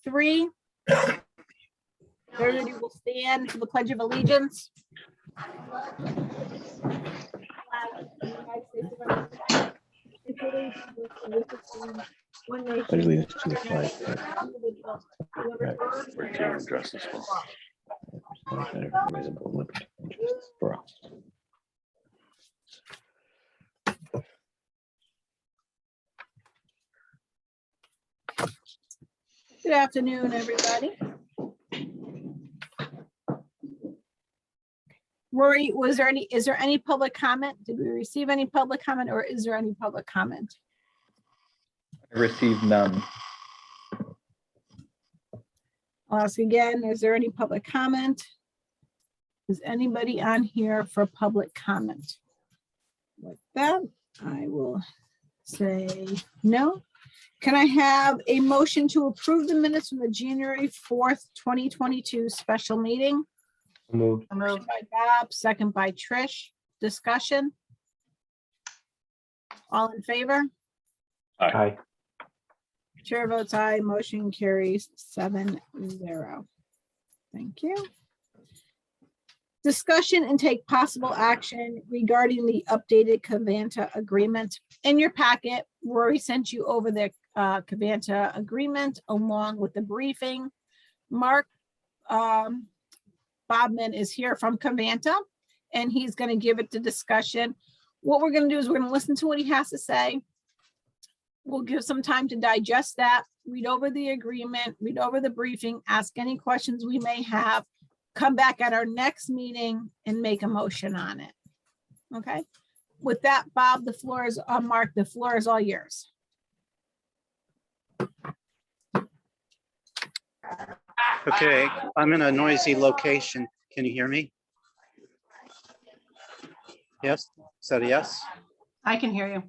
3. Everybody will stand for the Pledge of Allegiance. One nation. But we to the flag. For freedom and justice for all. Liberty and justice for all. Good afternoon, everybody. Rory, is there any public comment? Did we receive any public comment, or is there any public comment? I received none. I'll ask again, is there any public comment? Is anybody on here for public comment? With that, I will say no. Can I have a motion to approve the minutes from the January 4th, 2022 special meeting? Moved. Motion by Bob, second by Trish. Discussion? All in favor? Aye. Chair votes aye, motion carries 7-0. Thank you. Discussion and take possible action regarding the updated Covanta agreement. In your packet, Rory sent you over the Covanta agreement along with the briefing. Mark Bobman is here from Covanta, and he's going to give it the discussion. What we're going to do is we're going to listen to what he has to say. We'll give some time to digest that, read over the agreement, read over the briefing, ask any questions we may have, come back at our next meeting and make a motion on it. Okay. With that, Bob, the floor is Mark, the floor is all yours. Okay, I'm in a noisy location. Can you hear me? Yes, is that a yes? I can hear you.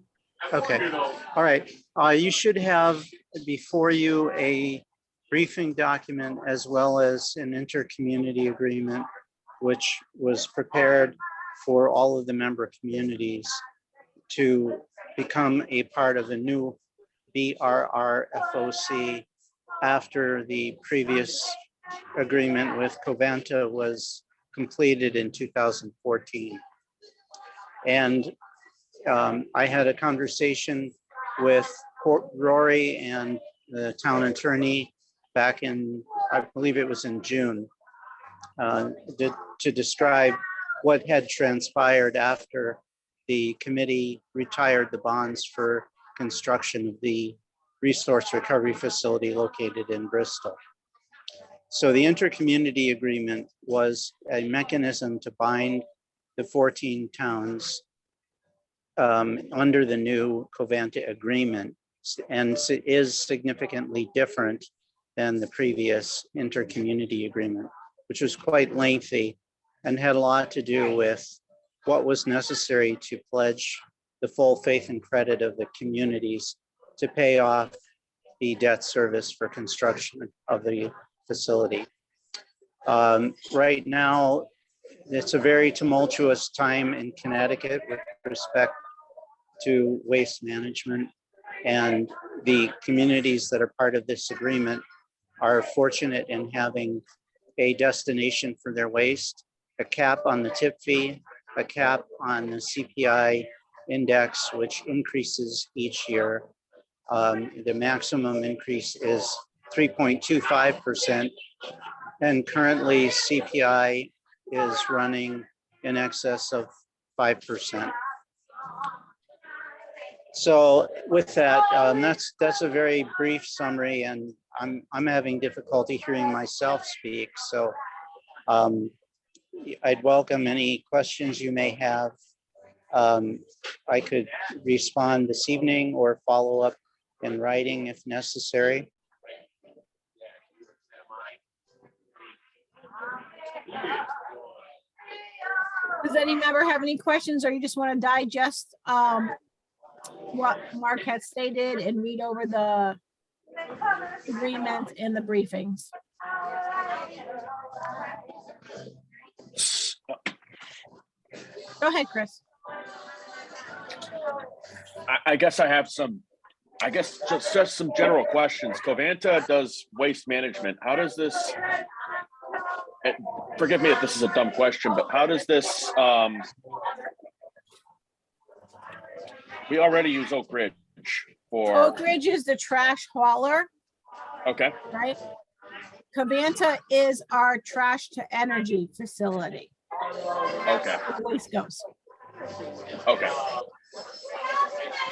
Okay, all right. You should have before you a briefing document as well as an intercommunity agreement, which was prepared for all of the member communities to become a part of the new BRRFOC after the previous agreement with Covanta was completed in 2014. And I had a conversation with Rory and the town attorney back in, I believe it was in June, to describe what had transpired after the committee retired the bonds for construction of the resource recovery facility located in Bristol. So the intercommunity agreement was a mechanism to bind the 14 towns under the new Covanta agreement, and is significantly different than the previous intercommunity agreement, which was quite lengthy and had a lot to do with what was necessary to pledge the full faith and credit of the communities to pay off the debt service for construction of the facility. Right now, it's a very tumultuous time in Connecticut with respect to waste management, and the communities that are part of this agreement are fortunate in having a destination for their waste, a cap on the tip fee, a cap on the CPI index, which increases each year. The maximum increase is 3.25%, and currently CPI is running in excess of 5%. So with that, that's a very brief summary, and I'm having difficulty hearing myself speak. So I'd welcome any questions you may have. I could respond this evening or follow up in writing if necessary. Does any member have any questions, or you just want to digest what Mark had stated and read over the agreement and the briefings? Go ahead, Chris. I guess I have some I guess just some general questions. Covanta does waste management. How does this, forgive me if this is a dumb question, but how does this, we already use Oak Ridge for, Oak Ridge is the trash hauler, okay, right? Covanta is our trash to energy facility. okay, where the Waste goes. okay.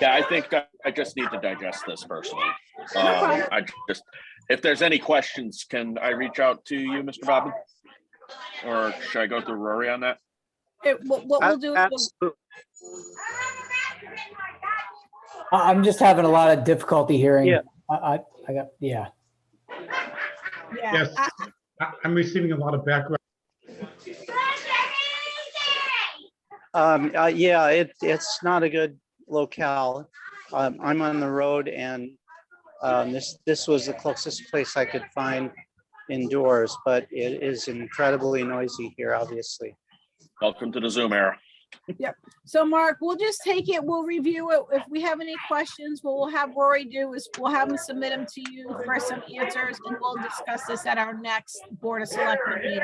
Yeah, I think I just need to digest this personally. problem. I just, if there's any questions, can I reach out to you, Mr. Bobbin? Or should I go through Rory on that? What we'll do is we'll- Absolutely. I'm just having a lot of difficulty hearing. Yeah. I got, yeah. yeah, Yes, I'm receiving a lot of background. Yeah, it's not a good locale. I'm on the road, and this was the closest place I could find indoors, but it is incredibly noisy here, obviously. Welcome to the Zoom era. So Mark, we'll just take it, we'll review it. If we have any questions, what we'll have Rory do is we'll have him submit them to you for some answers, and we'll discuss this at our next Board of Selectmen meeting,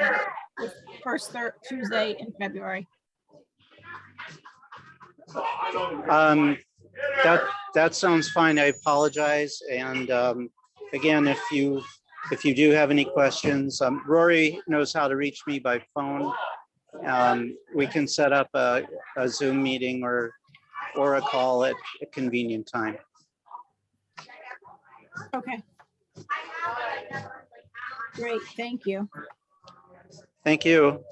the first Tuesday in February. That sounds fine. I apologize. And again, if you do have any questions, Rory knows how to reach me by phone. We can set up a Zoom meeting or a call at a convenient time. Okay. Great, thank you. Thank you.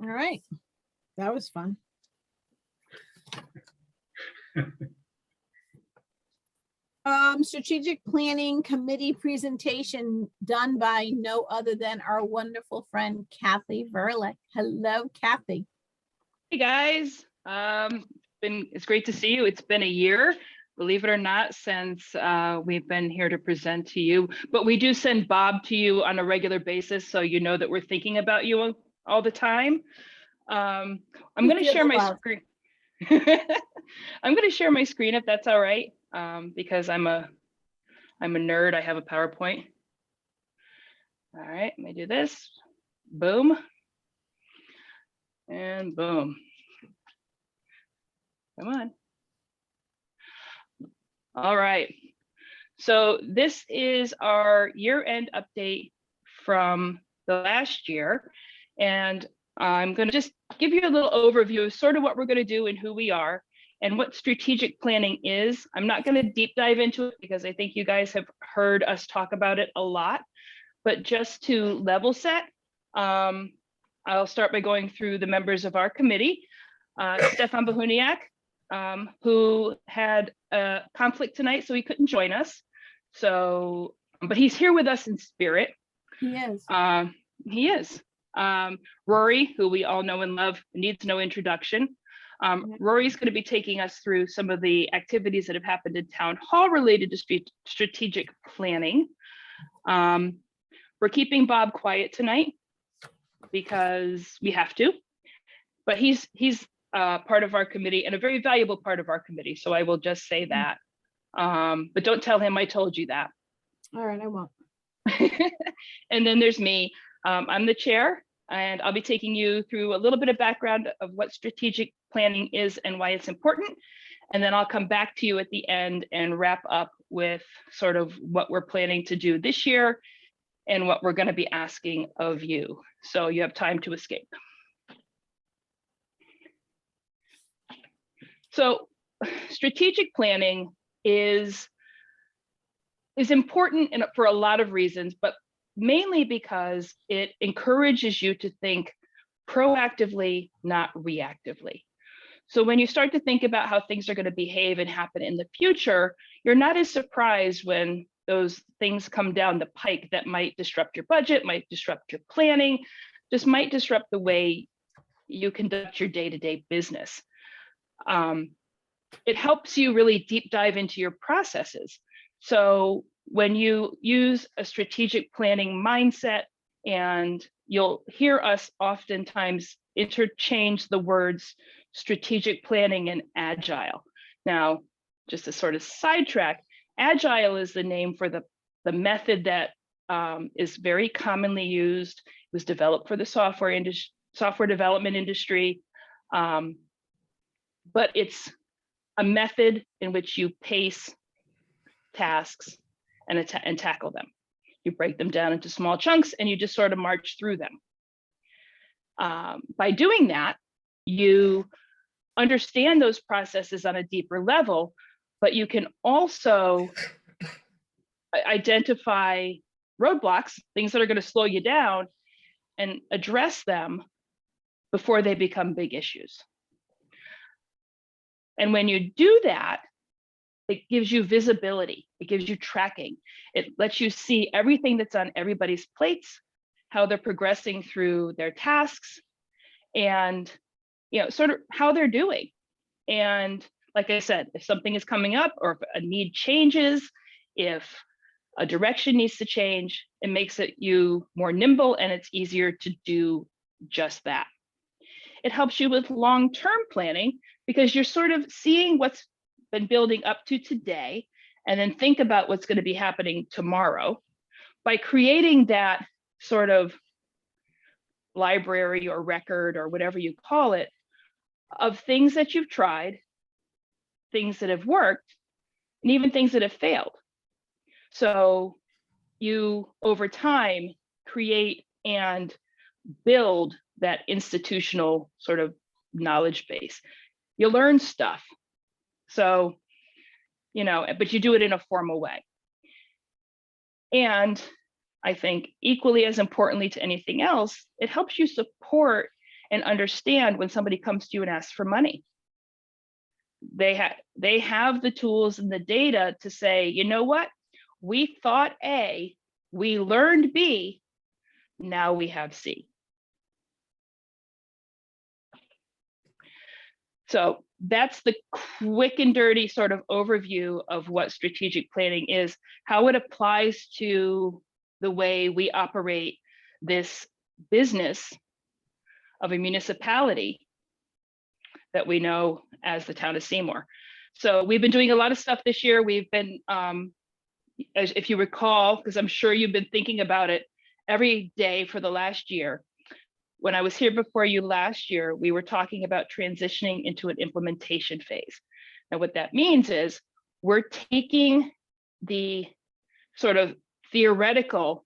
All right, that was fun. Strategic Planning Committee presentation done by no other than our wonderful friend Kathy Verlick. Hello, Kathy. Hey guys, it's great to see you. It's been a year, believe it or not, since we've been here to present to you, but we do send Bob to you on a regular basis, so you know that we're thinking about you all the time. I'm going to share my screen. I'm going to share my screen if that's all right, because I'm a nerd. I have a PowerPoint. All right, let me do this. Boom. And boom. Come on. All right. So this is our year-end update from the last year. And I'm going to just give you a little overview of sort of what we're going to do and who we are and what strategic planning is. I'm not going to deep dive into it because I think you guys have heard us talk about it a lot. But just to level set, I'll start by going through the members of our committee. Stefan Bahuniak, who had a conflict tonight, so he couldn't join us. So, but he's here with us in spirit. He is. He is. Rory, who we all know and love, needs no introduction. Rory's going to be taking us through some of the activities that have happened in town hall related to strategic planning. We're keeping Bob quiet tonight because we have to, but he's part of our committee and a very valuable part of our committee. So I will just say that, but don't tell him I told you that. All right, I won't. And then there's me. I'm the chair, and I'll be taking you through a little bit of background of what strategic planning is and why it's important. And then I'll come back to you at the end and wrap up with sort of what we're planning to do this year and what we're going to be asking of you. So you have time to escape. So strategic planning is important for a lot of reasons, but mainly because it encourages you to think proactively, not reactively. So when you start to think about how things are going to behave and happen in the future, you're not as surprised when those things come down the pike that might disrupt your budget, might disrupt your planning, just might disrupt the way you conduct your day-to-day business. It helps you really deep dive into your processes. So when you use a strategic planning mindset, and you'll hear us oftentimes interchange the words strategic planning and agile. Now, just to sort of sidetrack, agile is the name for the method that is very commonly used. It was developed for the software development industry, but it's a method in which you pace tasks and tackle them. You break them down into small chunks and you just sort of march through them. By doing that, you understand those processes on a deeper level, but you can also identify roadblocks, things that are going to slow you down, and address them before they become big issues. And when you do that, it gives you visibility, it gives you tracking, it lets you see everything that's on everybody's plates, how they're progressing through their tasks, and sort of how they're doing. And like I said, if something is coming up or if a need changes, if a direction needs to change, it makes you more nimble and it's easier to do just that. It helps you with long-term planning because you're sort of seeing what's been building up to today and then think about what's going to be happening tomorrow. By creating that sort of library or record or whatever you call it of things that you've tried, things that have worked, and even things that have failed. So you, over time, create and build that institutional sort of knowledge base. You learn stuff. So, but you do it in a formal way. And I think equally as importantly to anything else, it helps you support and understand when somebody comes to you and asks for money. They have the tools and the data to say, you know what? We thought A, we learned B, now we have C. So that's the quick and dirty sort of overview of what strategic planning is, how it applies to the way we operate this business of a municipality that we know as the town of Seymour. So we've been doing a lot of stuff this year. We've been, as if you recall, because I'm sure you've been thinking about it every day for the last year. When I was here before you last year, we were talking about transitioning into an implementation phase. And what that means is we're taking the sort of theoretical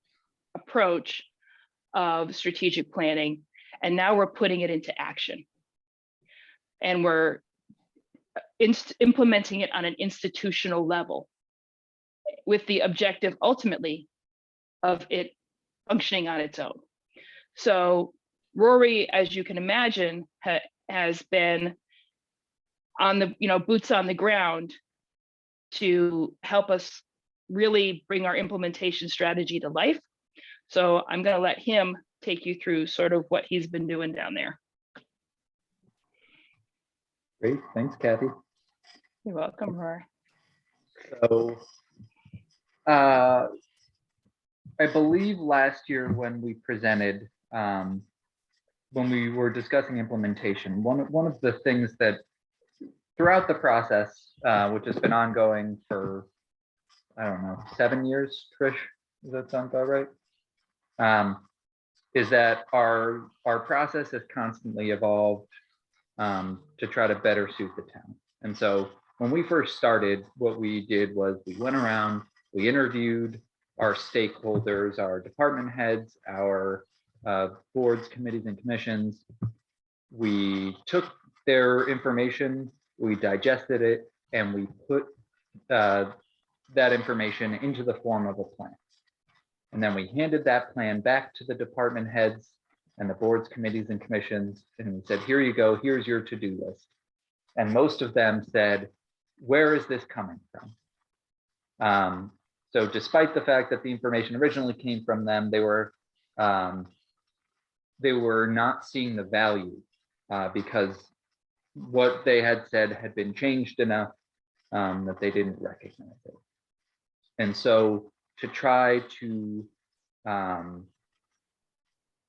approach of strategic planning, and now we're putting it into action. And we're implementing it on an institutional level with the objective ultimately of it functioning on its own. So Rory, as you can imagine, has been on the, boots on the ground to help us really bring our implementation strategy to life. So I'm going to let him take you through sort of what he's been doing down there. Great, thanks, Kathy. You're welcome, Rory. So, I believe last year when we presented, when we were discussing implementation, one of the things that throughout the process, which has been ongoing for, I don't know, 7 years, Trish, does that sound about right? Is that our process has constantly evolved to try to better suit the town. And so when we first started, what we did was we went around, we interviewed our stakeholders, our department heads, our boards, committees, and commissions. We took their information, we digested it, and we put that information into the form of a plan. And then we handed that plan back to the department heads and the boards, committees, and commissions, and we said, here you go, here's your to-do list. And most of them said, where is this coming from? So despite the fact that the information originally came from them, they were not seeing the value because what they had said had been changed enough that they didn't recognize it. And so to try to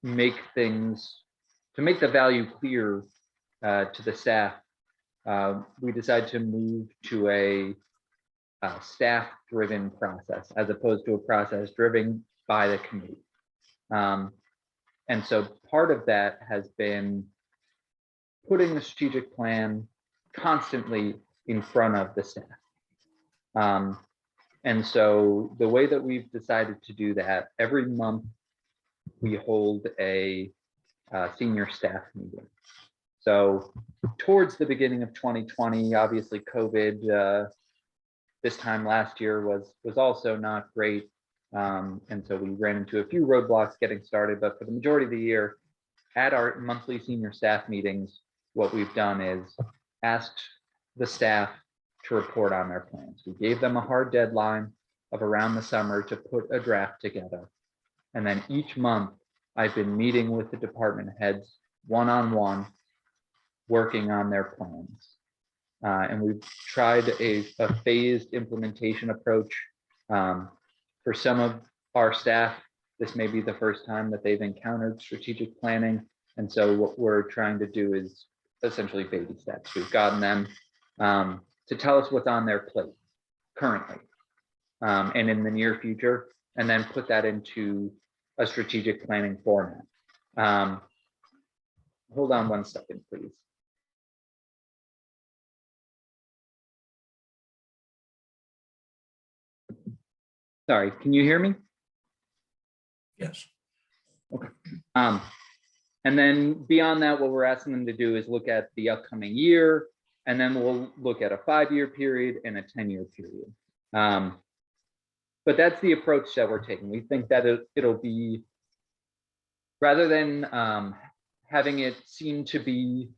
make things to make the value clear to the staff, we decided to move to a staff-driven process as opposed to a process driven by the committee. And so part of that has been putting the strategic plan constantly in front of the staff. And so the way that we've decided to do that, every month we hold a senior staff meeting. So towards the beginning of 2020, obviously COVID this time last year was also not great. And so we ran into a few roadblocks getting started, but for the majority of the year, at our monthly senior staff meetings, what we've done is asked the staff to report on their plans. We gave them a hard deadline of around the summer to put a draft together. And then each month I've been meeting with the department heads one-on-one, working on their plans. And we've tried a phased implementation approach. For some of our staff, this may be the first time that they've encountered strategic planning. And so what we're trying to do is essentially baby steps. We've gotten them to tell us what's on their plate currently and in the near future, and then put that into a strategic planning format. Hold on one second, please. Sorry, can you hear me? Yes. Okay. And then beyond that, what we're asking them to do is look at the upcoming year, and then we'll look at a 5-year period and a 10-year period. But that's the approach that we're taking. We think that it'll be, rather than having it seem to be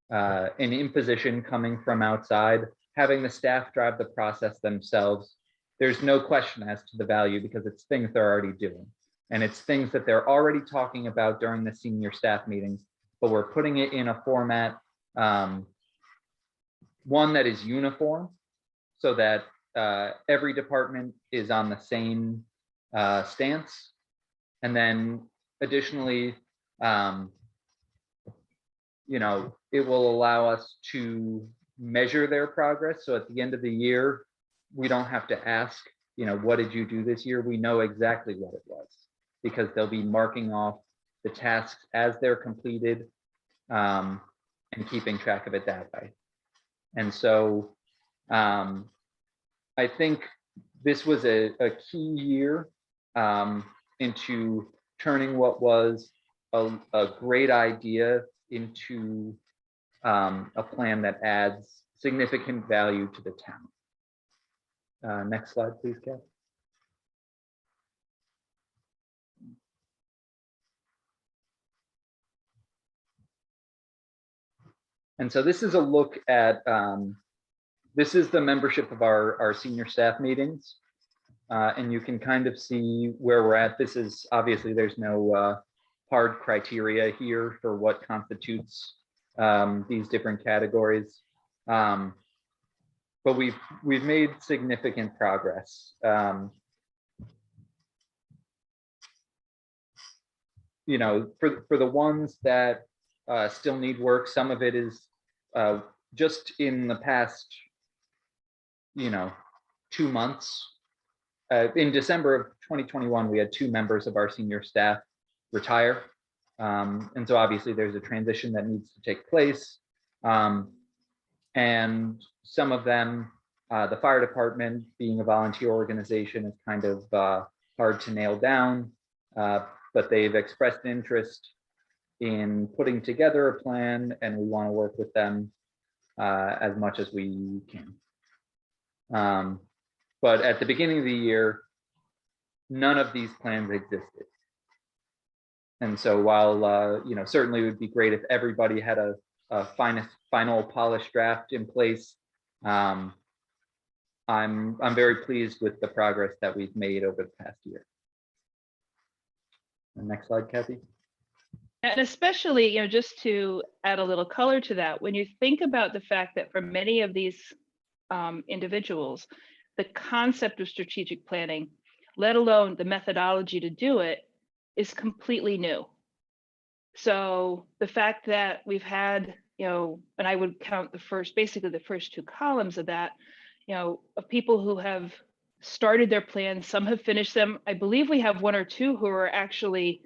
an imposition coming from outside, having the staff drive the process themselves, there's no question as to the value because it's things they're already doing. And it's things that they're already talking about during the senior staff meetings, but we're putting it in a format, one that is uniform, so that every department is on the same stance. And then additionally, you know, it will allow us to measure their progress. So at the end of the year, we don't have to ask, you know, what did you do this year? We know exactly what it was, because they'll be marking off the tasks as they're completed and keeping track of it that way. And so I think this was a key year into turning what was a great idea into a plan that adds significant value to the town. Next slide, please, Kath. And so this is a look at, this is the membership of our senior staff meetings. And you can kind of see where we're at. This is obviously, there's no hard criteria here for what constitutes these different categories. But we've made significant progress. You know, for the ones that still need work, some of it is just in the past, you know, 2 months. In December of 2021, we had 2 members of our senior staff retire. And so obviously there's a transition that needs to take place. And some of them, the fire department being a volunteer organization is kind of hard to nail down, but they've expressed interest in putting together a plan, and we want to work with them as much as we can. But at the beginning of the year, none of these plans existed. And so while, you know, certainly it would be great if everybody had a final polished draft in place, I'm very pleased with the progress that we've made over the past year. And next slide, Kathy. And especially, you know, just to add a little color to that, when you think about the fact that for many of these individuals, the concept of strategic planning, let alone the methodology to do it, is completely new. So the fact that we've had, and I would count basically the first 2 columns of that, of people who have started their plans, some have finished them. I believe we have 1 or 2 who are actually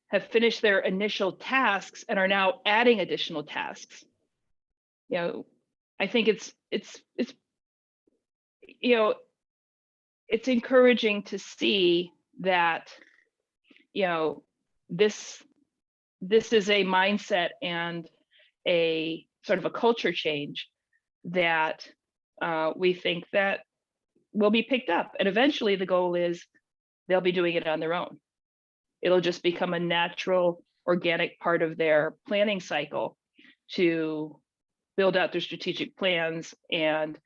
have finished their initial tasks and are now adding additional tasks. I think it's encouraging to see that, this is a mindset and a sort of a culture change that we think that will be picked up. And eventually the goal is they'll be doing it on their own. It'll just become a natural, organic part of their planning cycle to build out their strategic plans and,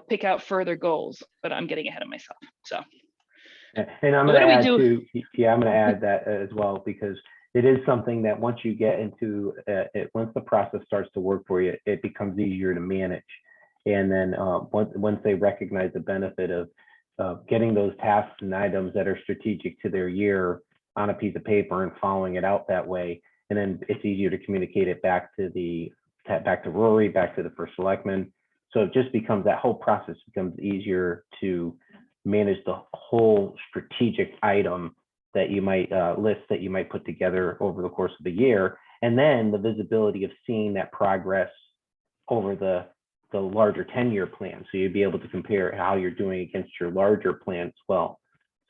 pick out further goals. But I'm getting ahead of myself. So. And I'm What going to do we add do? yeah, I'm going to add that as well, because it is something that once you get into it, once the process starts to work for you, it becomes easier to manage. And then once they recognize the benefit of getting those tasks and items that are strategic to their year on a piece of paper and following it out that way, and then it's easier to communicate it back to Rory, back to the first selectman. So it just becomes, that whole process becomes easier to manage the whole strategic item that you might list, that you might put together over the course of the year. And then the visibility of seeing that progress over the larger 10-year plan. So you'd be able to compare how you're doing against your larger plan as well.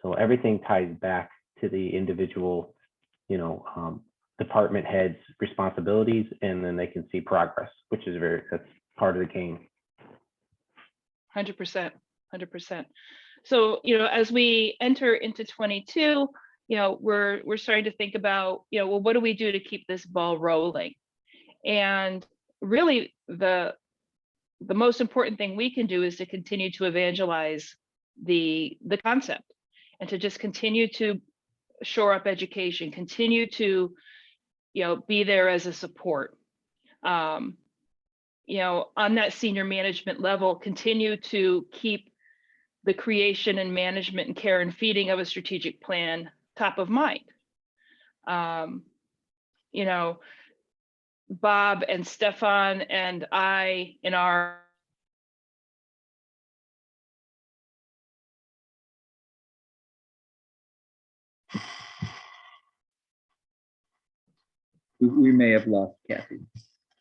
So everything ties back to the individual, department heads' responsibilities, and then they can see progress, which is that's part of the game. 100%. So, as we enter into 22, we're starting to think about, well, what do we do to keep this ball rolling? And really the most important thing we can do is to continue to evangelize the concept, and to just continue to shore up education, continue to, be there as a support. On that senior management level, continue to keep the creation and management and care and feeding of a strategic plan top of mind. Bob and Stefan and I, in our We may have lost Kathy.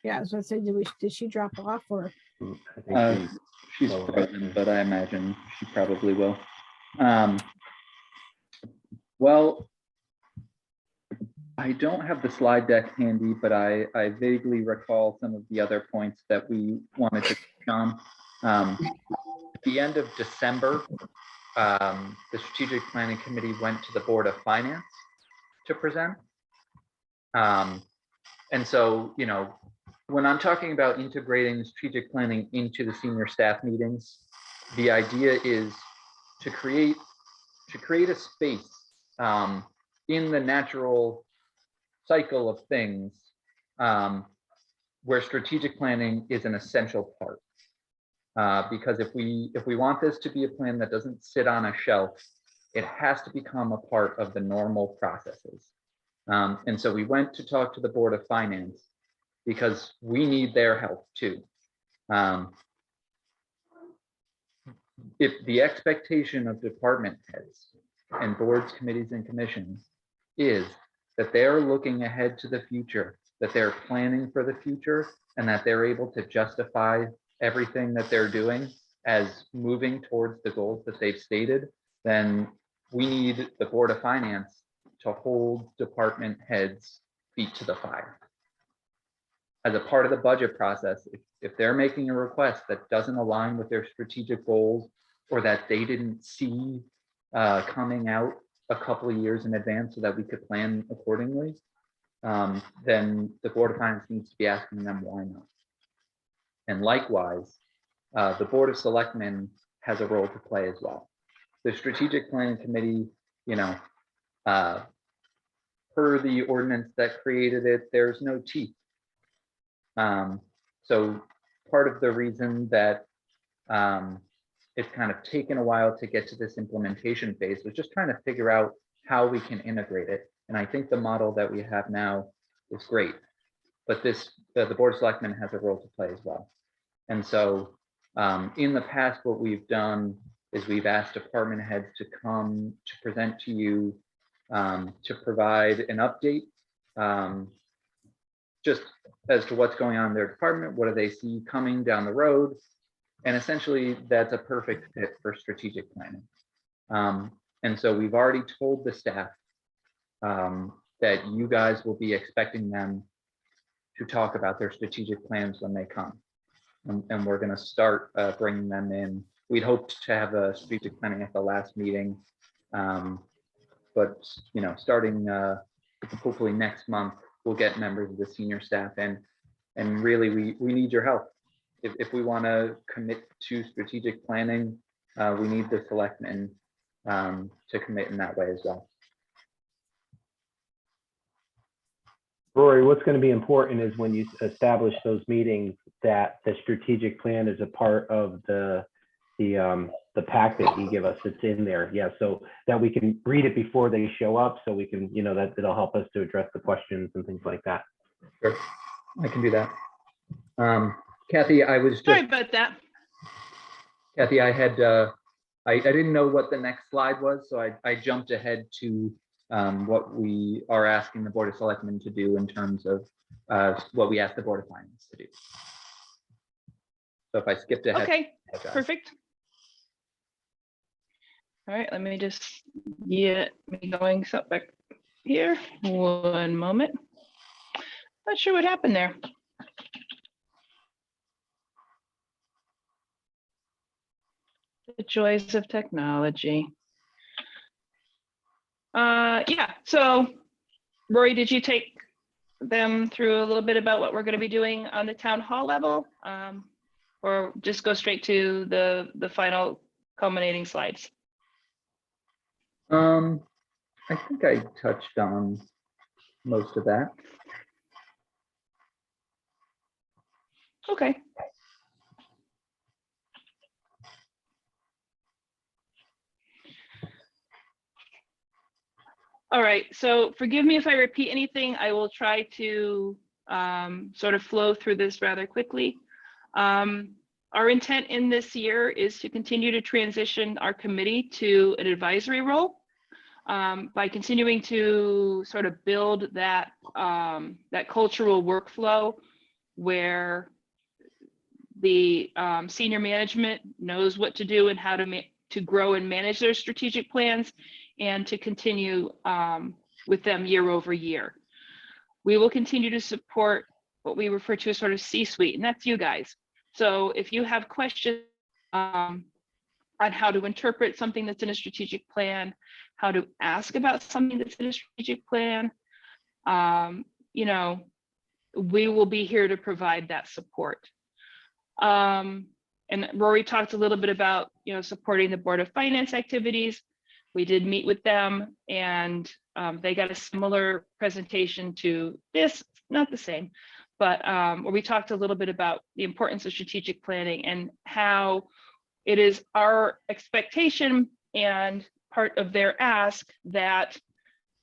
Yeah, I was gonna say, did she drop off or? I think She's frozen, but I imagine she probably will. Well, I don't have the slide deck handy, but I vaguely recall some of the other points that we wanted to touch on. At the end of December, the Strategic Planning Committee went to the Board of Finance to present. And so, when I'm talking about integrating strategic planning into the senior staff meetings, the idea is to create a space in the natural cycle of things where strategic planning is an essential part. Because if we want this to be a plan that doesn't sit on a shelf, it has to become a part of the normal processes. And so we went to talk to the Board of Finance because we need their help too. If the expectation of department heads and boards, committees, and commissions is that they're looking ahead to the future, that they're planning for the future, and that they're able to justify everything that they're doing as moving towards the goals that they've stated, then we need the Board of Finance to hold department heads' feet to the fire. As a part of the budget process, if they're making a request that doesn't align with their strategic goals, or that they didn't see coming out a couple of years in advance so that we could plan accordingly, then the Board of Finance needs to be asking them why not. And likewise, the Board of Selectmen has a role to play as well. The Strategic Planning Committee, per the ordinance that created it, there's no teeth. So part of the reason that it's kind of taken a while to get to this implementation phase was just trying to figure out how we can integrate it. And I think the model that we have now is great, but the Board of Selectmen has a role to play as well. And so in the past, what we've done is we've asked department heads to come to present to you, to provide an update just as to what's going on in their department, what do they see coming down the road, and essentially that's a perfect fit for strategic planning. And so we've already told the staff that you guys will be expecting them to talk about their strategic plans when they come. And we're going to start bringing them in. We'd hoped to have a strategic planning at the last meeting, but starting hopefully next month, we'll get members of the senior staff in. And really, we need your help. If we want to commit to strategic planning, we need the selectmen to commit in that way as well. Rory, what's going to be important is when you establish those meetings that the strategic plan is a part of the pack that you give us. It's in there, yeah, so that we can read it before they show up, so we can, that it'll help us to address the questions and things like that. Sure, I can do that. Kathy, I was Sorry just about that. Kathy, I had I didn't know what the next slide was, so I jumped ahead to what we are asking the Board of Selectmen to do in terms of what we asked the Board of Finance to do. So if I skipped ahead. Okay, perfect. All right, let me just get me going something back here. One moment. Not sure what happened there. The joys of technology. Yeah, so Rory, did you take them through a little bit about what we're going to be doing on the town hall level, or just go straight to the final culminating slides? I think I touched on most of that. Okay. All right, so forgive me if I repeat anything. I will try to sort of flow through this rather quickly. Our intent in this year is to continue to transition our committee to an advisory role by continuing to sort of build that that cultural workflow where the senior management knows what to do and how to grow and manage their strategic plans, and to continue with them year over year. We will continue to support what we refer to as sort of C-suite, and that's you guys. So if you have questions on how to interpret something that's in a strategic plan, how to ask about something that's in a strategic plan, we will be here to provide that support. And Rory talked a little bit about, supporting the Board of Finance activities. We did meet with them, and they got a similar presentation to this, not the same, but where we talked a little bit about the importance of strategic planning and how it is our expectation and part of their ask that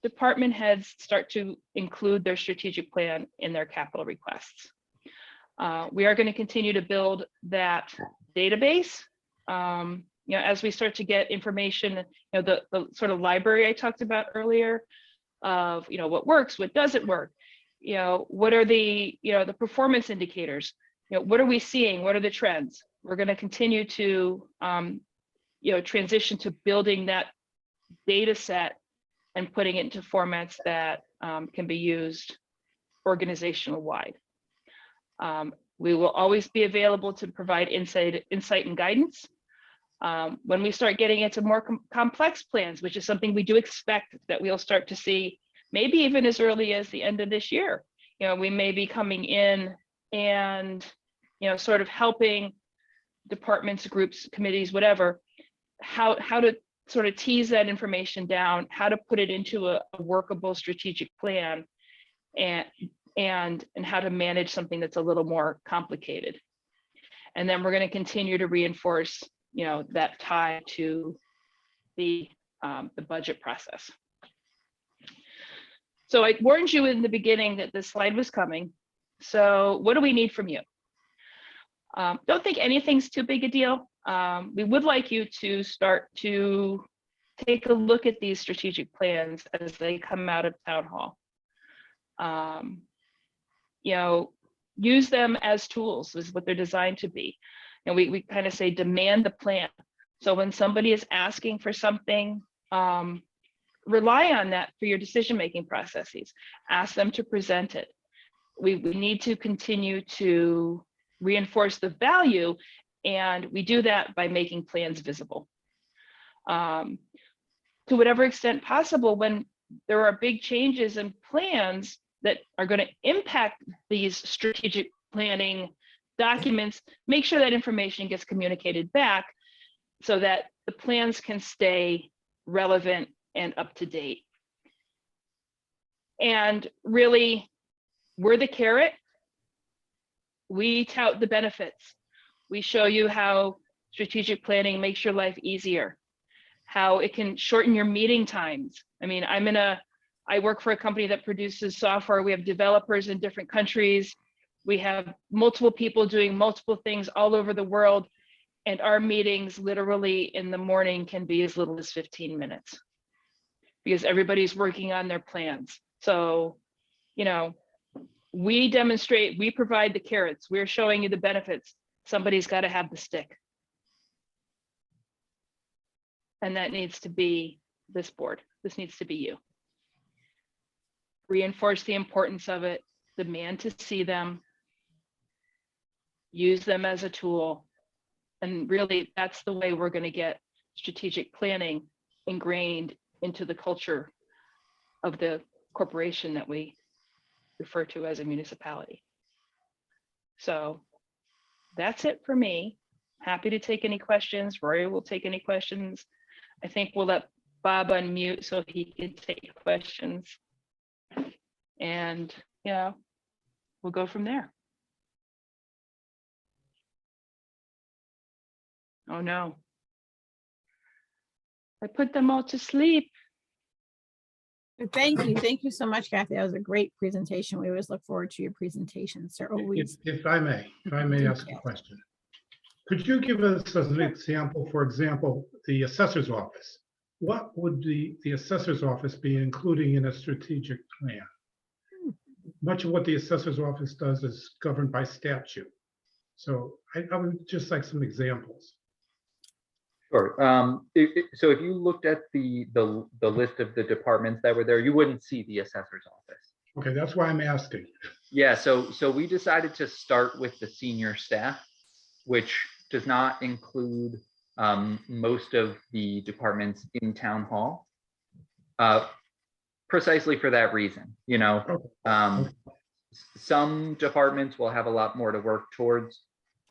department heads start to include their strategic plan in their capital requests. We are going to continue to build that database. As we start to get information, the sort of library I talked about earlier of, what works, what doesn't work, what are the, the performance indicators, what are we seeing, what are the trends? We're going to continue to, transition to building that data set and putting it into formats that can be used organizational wide. We will always be available to provide insight and guidance. When we start getting into more complex plans, which is something we do expect that we'll start to see, maybe even as early as the end of this year, we may be coming in and, sort of helping departments, groups, committees, whatever, how to sort of tease that information down, how to put it into a workable strategic plan, and how to manage something that's a little more complicated. And then we're going to continue to reinforce, that tie to the budget process. So I warned you in the beginning that this slide was coming. So what do we need from you? Don't think anything's too big a deal. We would like you to start to take a look at these strategic plans as they come out of town hall. You know, use them as tools is what they're designed to be. And we kind of say demand the plan. So when somebody is asking for something, rely on that for your decision-making processes. Ask them to present it. We need to continue to reinforce the value, and we do that by making plans visible. To whatever extent possible, when there are big changes in plans that are going to impact these strategic planning documents, make sure that information gets communicated back so that the plans can stay relevant and up to date. And really, we're the carrot. We tout the benefits. We show you how strategic planning makes your life easier, how it can shorten your meeting times. I mean, I work for a company that produces software. We have developers in different countries. We have multiple people doing multiple things all over the world. And our meetings literally in the morning can be as little as 15 minutes because everybody's working on their plans. So, you know, we demonstrate, we provide the carrots. We're showing you the benefits. Somebody's got to have the stick. And that needs to be this board. This needs to be you. Reinforce the importance of it, demand to see them, use them as a tool. And really, that's the way we're going to get strategic planning ingrained into the culture of the corporation that we refer to as a municipality. So that's it for me. Happy to take any questions. Rory will take any questions. I think we'll let Bob unmute so he can take questions. And yeah, we'll go from there. Oh no. I put them all to sleep. Thank you. Thank you so much, Kathy. That was a great presentation. We always look forward to your presentations. They're always. If I may ask a question. Could you give us as an example, for example, the assessor's office? What would the assessor's office be including in a strategic plan? Much of what the assessor's office does is governed by statute. So I would just like some examples. Sure. So if you looked at the list of the departments that were there, you wouldn't see the assessor's office. Okay, that's why I'm asking. Yeah, so we decided to start with the senior staff, which does not include most of the departments in town hall, precisely for that reason. You know, some departments will have a lot more to work towards.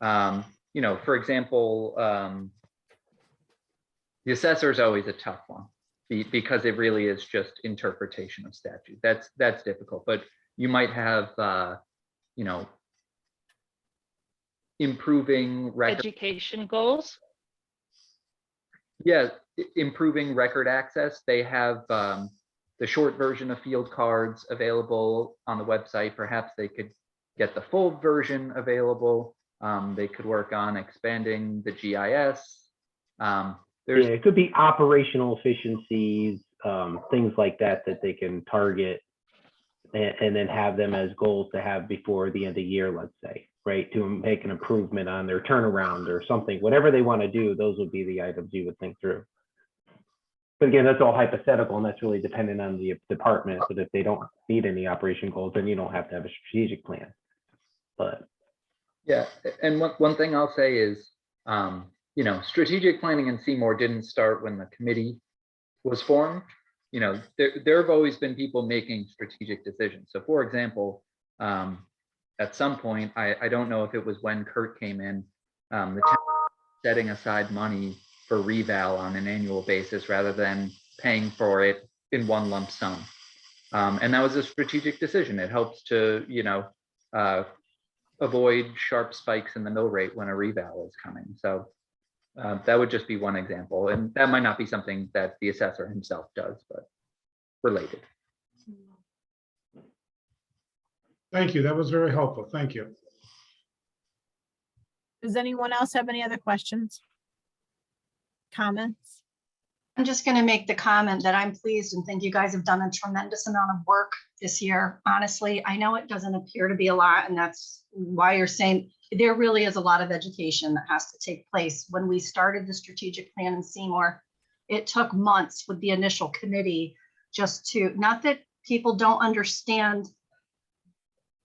You know, for example, the assessor is always a tough one because it really is just interpretation of statute. That's difficult, but you might have, you know, improving record Education goals. Yeah, improving record access. They have the short version of field cards available on the website. Perhaps they could get the full version available. They could work on expanding the GIS. Yeah, it could be operational efficiencies, things like that they can target and then have them as goals to have before the end of the year, let's say, right? To make an improvement on their turnaround or something, whatever they want to do, those would be the items you would think through. But again, that's all hypothetical and that's really dependent on the department. But if they don't need any operation goals, then you don't have to have a strategic plan. But yeah, and one thing I'll say is, you know, strategic planning in Seymour didn't start when the committee was formed. You know, there have always been people making strategic decisions. So for example, at some point, I don't know if it was when Kurt came in, the town setting aside money for reval on an annual basis rather than paying for it in one lump sum. And that was a strategic decision. It helps to, you know, avoid sharp spikes in the mill rate when a reval is coming. So that would just be one example. And that might not be something that the assessor himself does, but related. Thank you. That was very helpful. Thank you. Does anyone else have any other questions? Comments? I'm just going to make the comment that I'm pleased and think you guys have done a tremendous amount of work this year. Honestly, I know it doesn't appear to be a lot, and that's why you're saying there really is a lot of education that has to take place. When we started the strategic plan in Seymour, it took months with the initial committee just to, not that people don't understand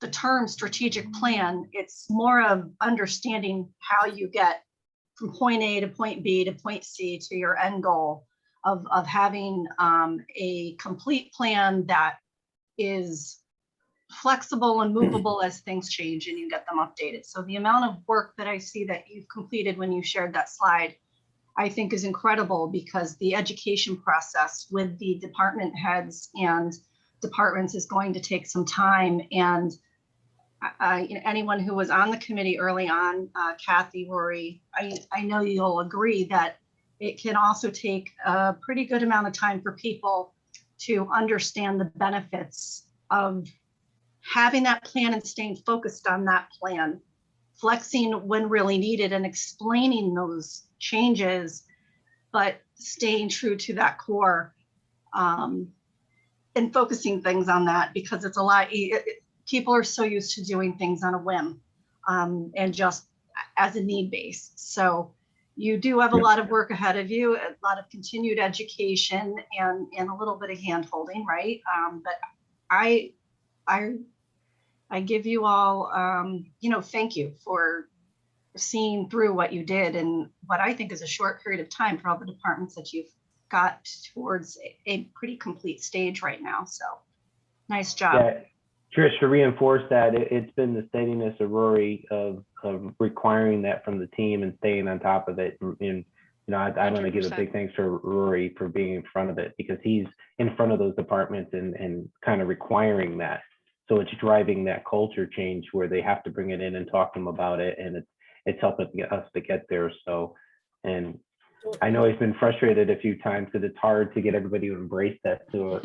the term strategic plan, it's more of understanding how you get from point A to point B to point C to your end goal of having a complete plan that is flexible and movable as things change and you get them updated. So the amount of work that I see that you've completed when you shared that slide, I think is incredible, because the education process with the department heads and departments is going to take some time. And anyone who was on the committee early on, Kathy, Rory, I know you'll agree that it can also take a pretty good amount of time for people to understand the benefits of having that plan and staying focused on that plan, flexing when really needed and explaining those changes, but staying true to that core and focusing things on that, because it's a lot. People are so used to doing things on a whim and just as a need base. So you do have a lot of work ahead of you, a lot of continued education and a little bit of hand holding, right? But I give you all, thank you for seeing through what you did in what I think is a short period of time for all the departments that you've got towards a pretty complete stage right now. So nice job. Yeah, Trish, to reinforce that, it's been the steadiness of Rory of requiring that from the team and staying on top of it. And I want to give a big thanks to Rory for being in front of it, because he's in front of those departments and kind of requiring that. So it's driving that culture change where they have to bring it in and talk to them about it, and it's helping us to get there. So, and I know he's been frustrated a few times because it's hard to get everybody to embrace that. So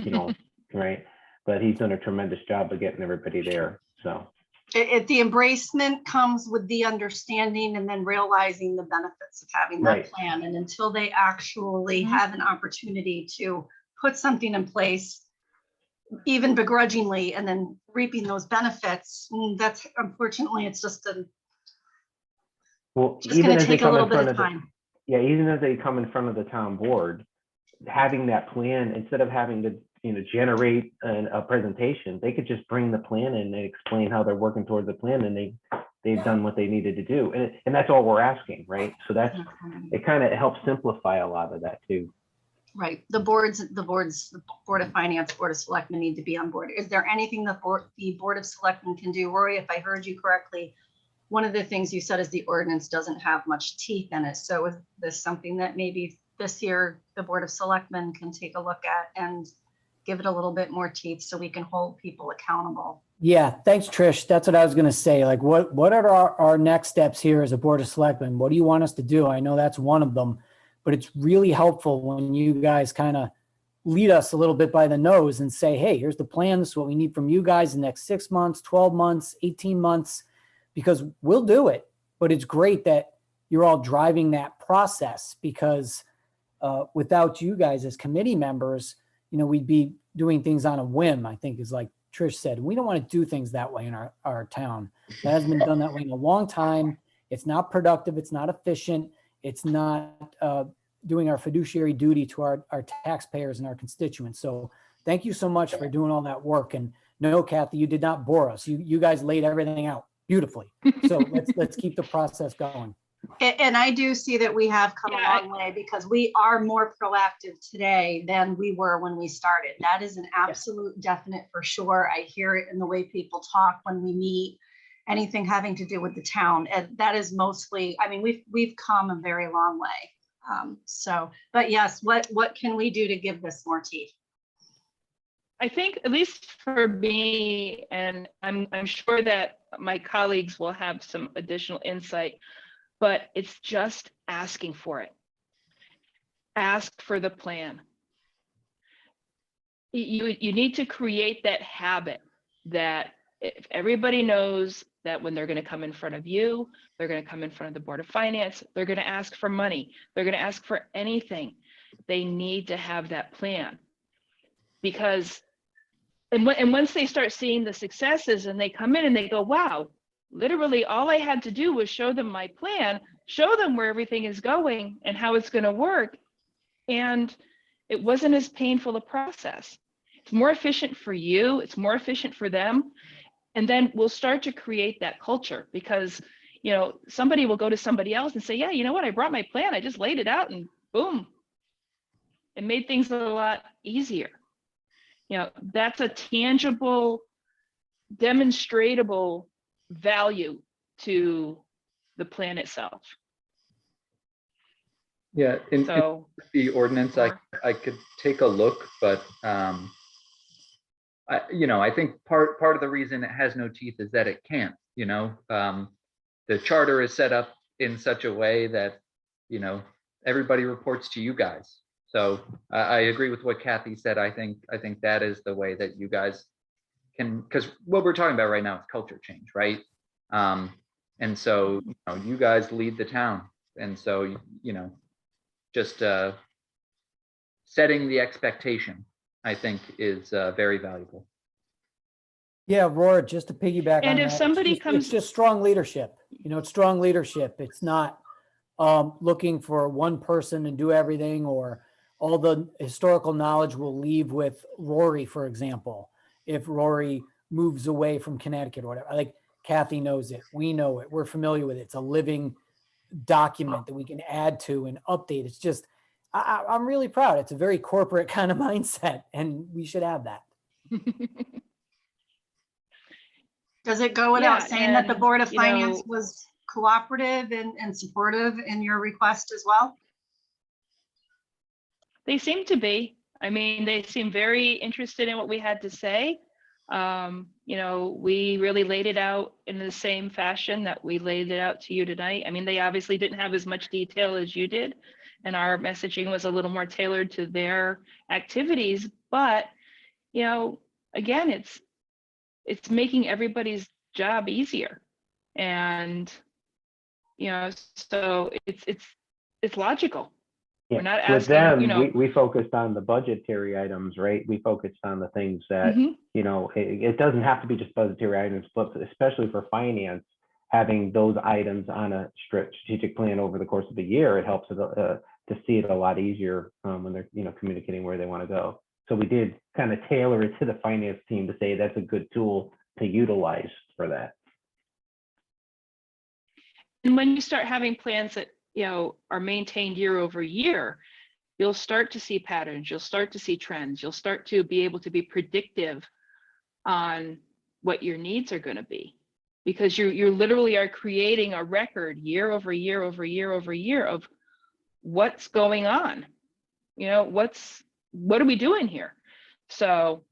right. But he's done a tremendous job of getting everybody there. So the embracement comes with the understanding and then realizing the benefits of having that plan. And until they actually have an opportunity to put something in place, even begrudgingly, and then reaping those benefits, that's unfortunately, it's just going to take a little bit of time. Even as they come in front of the town board, having that plan, instead of having to generate a presentation, they could just bring the plan in and explain how they're working towards the plan, and they've done what they needed to do, and that's all we're asking, right? So that's it. Kind of helps simplify a lot of that too. Right. The Board of Finance, Board of Selectmen need to be on board. Is there anything the Board of Selectmen can do? Rory, if I heard you correctly, one of the things you said is the ordinance doesn't have much teeth in it. So is this something that maybe this year the Board of Selectmen can take a look at and give it a little bit more teeth so we can hold people accountable? Yeah, thanks, Trish. That's what I was going to say. Like, what are our next steps here as a Board of Selectmen? What do you want us to do? I know that's one of them, but it's really helpful when you guys kind of lead us a little bit by the nose and say, hey, here's the plan. This is what we need from you guys in the next 6 months, 12 months, 18 months, because we'll do it. But it's great that you're all driving that process, because without you guys as committee members, we'd be doing things on a whim, I think, is like Trish said. We don't want to do things that way in our town. That hasn't been done that way in a long time. It's not productive. It's not efficient. It's not doing our fiduciary duty to our taxpayers and our constituents. So thank you so much for doing all that work. And no, Kathy, you did not bore us. You guys laid everything out beautifully. So let's keep the process going. And I do see that we have come a long way, because we are more proactive today than we were when we started. That is an absolute definite for sure. I hear it in the way people talk when we meet, anything having to do with the town. And that is mostly, I mean, we've come a very long way. But yes, what can we do to give this more teeth? I think, at least for me, and I'm sure that my colleagues will have some additional insight, but it's just asking for it. Ask for the plan. You need to create that habit that if everybody knows that when they're going to come in front of you, they're going to come in front of the Board of Finance, they're going to ask for money, they're going to ask for anything, they need to have that plan. Because, and once they start seeing the successes and they come in and they go, wow, literally all I had to do was show them my plan, show them where everything is going and how it's going to work. And it wasn't as painful a process. It's more efficient for you, it's more efficient for them. And then we'll start to create that culture, because, you know, somebody will go to somebody else and say, yeah, you know what, I brought my plan, I just laid it out and boom. It made things a lot easier. You know, that's a tangible, demonstrable value to the plan itself. Yeah, in So the ordinance, I could take a look, but I think part of the reason it has no teeth is that it can't. The charter is set up in such a way that everybody reports to you guys. So I agree with what Kathy said. I think that is the way that you guys can, because what we're talking about right now is culture change, right? And so you guys lead the town, and so just setting the expectation, I think, is very valuable. Yeah, Roar, just to piggyback And on if that, somebody it's comes- just strong leadership. It's strong leadership. It's not looking for one person to do everything, or all the historical knowledge will leave with Rory, for example. If Rory moves away from Connecticut or whatever, like Kathy knows it, we know it, we're familiar with it. It's a living document that we can add to and update. It's just, I'm really proud. It's a very corporate kind of mindset, and we should have that. Does it go without Yeah, saying that the and, Board of you know- Finance was cooperative and supportive in your request as well? They seem to be. I mean, they seem very interested in what we had to say. We really laid it out in the same fashion that we laid it out to you tonight. I mean, they obviously didn't have as much detail as you did, and our messaging was a little more tailored to their activities. But, again, it's making everybody's job easier. And, so it's logical. Yeah. We're not With asking, them, we focused on the budgetary items, right? We focused on the things that, Mhm. it doesn't have to be just budgetary items, but especially for finance, having those items on a strategic plan over the course of the year, it helps to see it a lot easier when they're, communicating where they want to go. So we did kind of tailor it to the finance team to say that's a good tool to utilize for that. And when you start having plans that, are maintained year over year, you'll start to see patterns, you'll start to see trends, you'll start to be able to be predictive on what your needs are going to be, because you literally are creating a record year over year over year over year of what's going on. What are we doing here? So,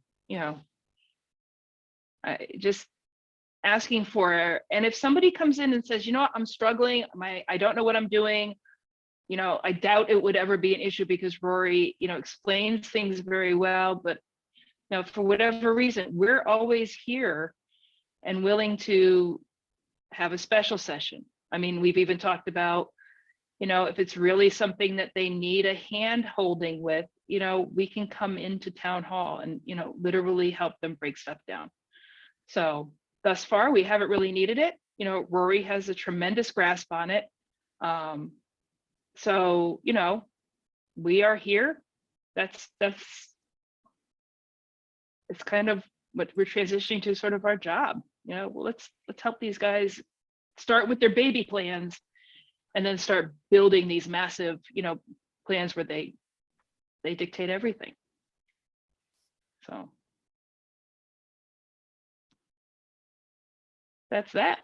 I just asking for, and if somebody comes in and says, I'm struggling, I don't know what I'm doing, I doubt it would ever be an issue, because Rory, explains things very well. But for whatever reason, we're always here and willing to have a special session. I mean, we've even talked about, if it's really something that they need a hand holding with, we can come into town hall and, literally help them break stuff down. So thus far, we haven't really needed it. Rory has a tremendous grasp on it. So, we are here. It's kind of what we're transitioning to, sort of our job. Well, let's help these guys start with their baby plans and then start building these massive, plans where they dictate everything. So that's that.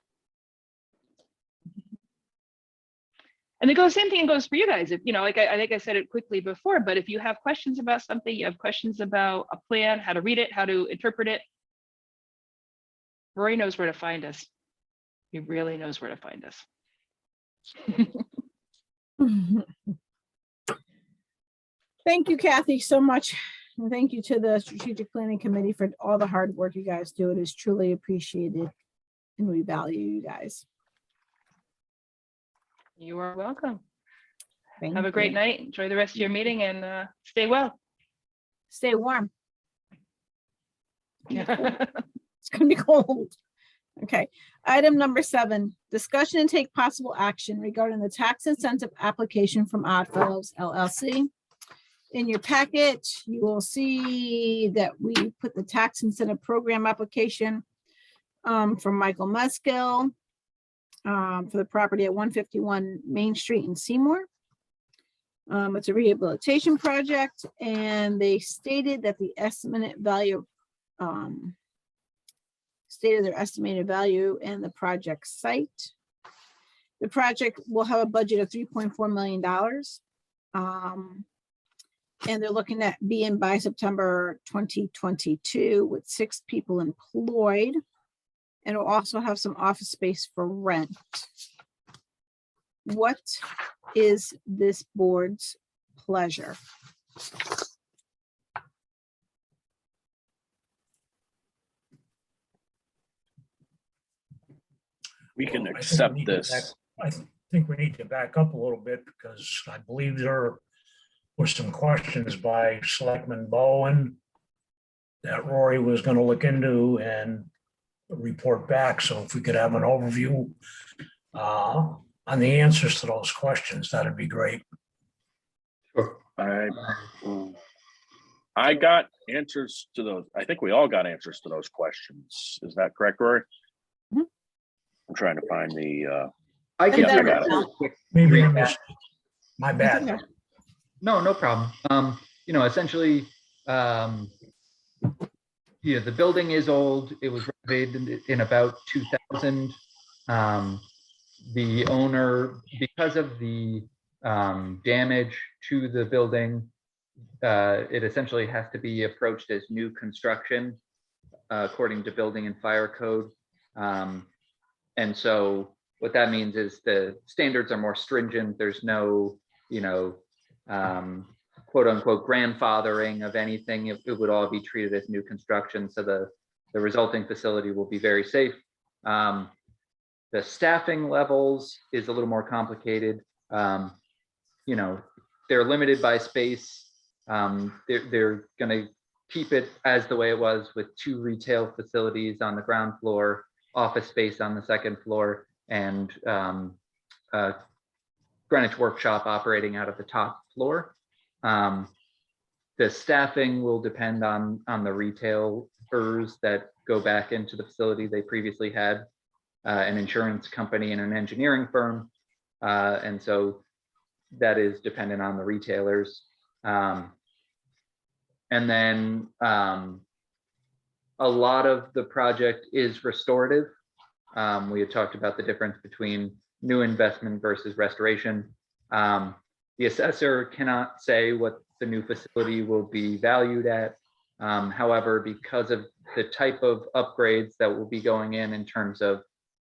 And the same thing goes for you guys. If, I think I said it quickly before, but if you have questions about something, you have questions about a plan, how to read it, how to interpret it, Rory knows where to find us. He really knows where to find us. Thank you, Kathy, so much. And thank you to the Strategic Planning Committee for all the hard work you guys do. It is truly appreciated and we value you guys. You are welcome. Thank Have a great you. night. Enjoy the rest of your meeting and stay well. Stay warm. Yeah. It's gonna be cold. Okay, item number 7, discussion and take possible action regarding the tax incentive application from Oddfellows LLC. In your packet, you will see that we put the tax incentive program application from Michael Muskill for the property at 151 Main Street in Seymour. It's a rehabilitation project, and they stated that the estimated value stated their estimated value and the project site. The project will have a budget of $3.4 million. And they're looking at being by September 2022 with 6 people employed. And it'll also have some office space for rent. What is this board's pleasure? We can Well, I think we accept need to this. I think we need to back up a little bit because I believe there were some questions by Selectman Bowen that Rory was going to look into and report back. So if we could have an overview on the answers to those questions, that'd be great. Sure. I got answers to those. I think we all got answers to those questions. Is that correct, Rory? Mhm. I'm trying to find the, I can Yeah, do I got a it. real quick Maybe I recap. missed it. My bad. Okay. No problem. Essentially, the building is old. It was renovated in about 2000. The owner, because of the damage to the building, it essentially has to be approached as new construction, according to building and fire code. And so what that means is the standards are more stringent. There's no, quote unquote grandfathering of anything. It would all be treated as new construction. So the resulting facility will be very safe. The staffing levels is a little more complicated. They're limited by space. They're going to keep it as the way it was with 2 retail facilities on the ground floor, office space on the second floor, and Greenwich Workshop operating out of the top floor. The staffing will depend on the retailers that go back into the facility. They previously had an insurance company and an engineering firm. And so that is dependent on the retailers. And then a lot of the project is restorative. We had talked about the difference between new investment versus restoration. The assessor cannot say what the new facility will be valued at. However, because of the type of upgrades that will be going in terms of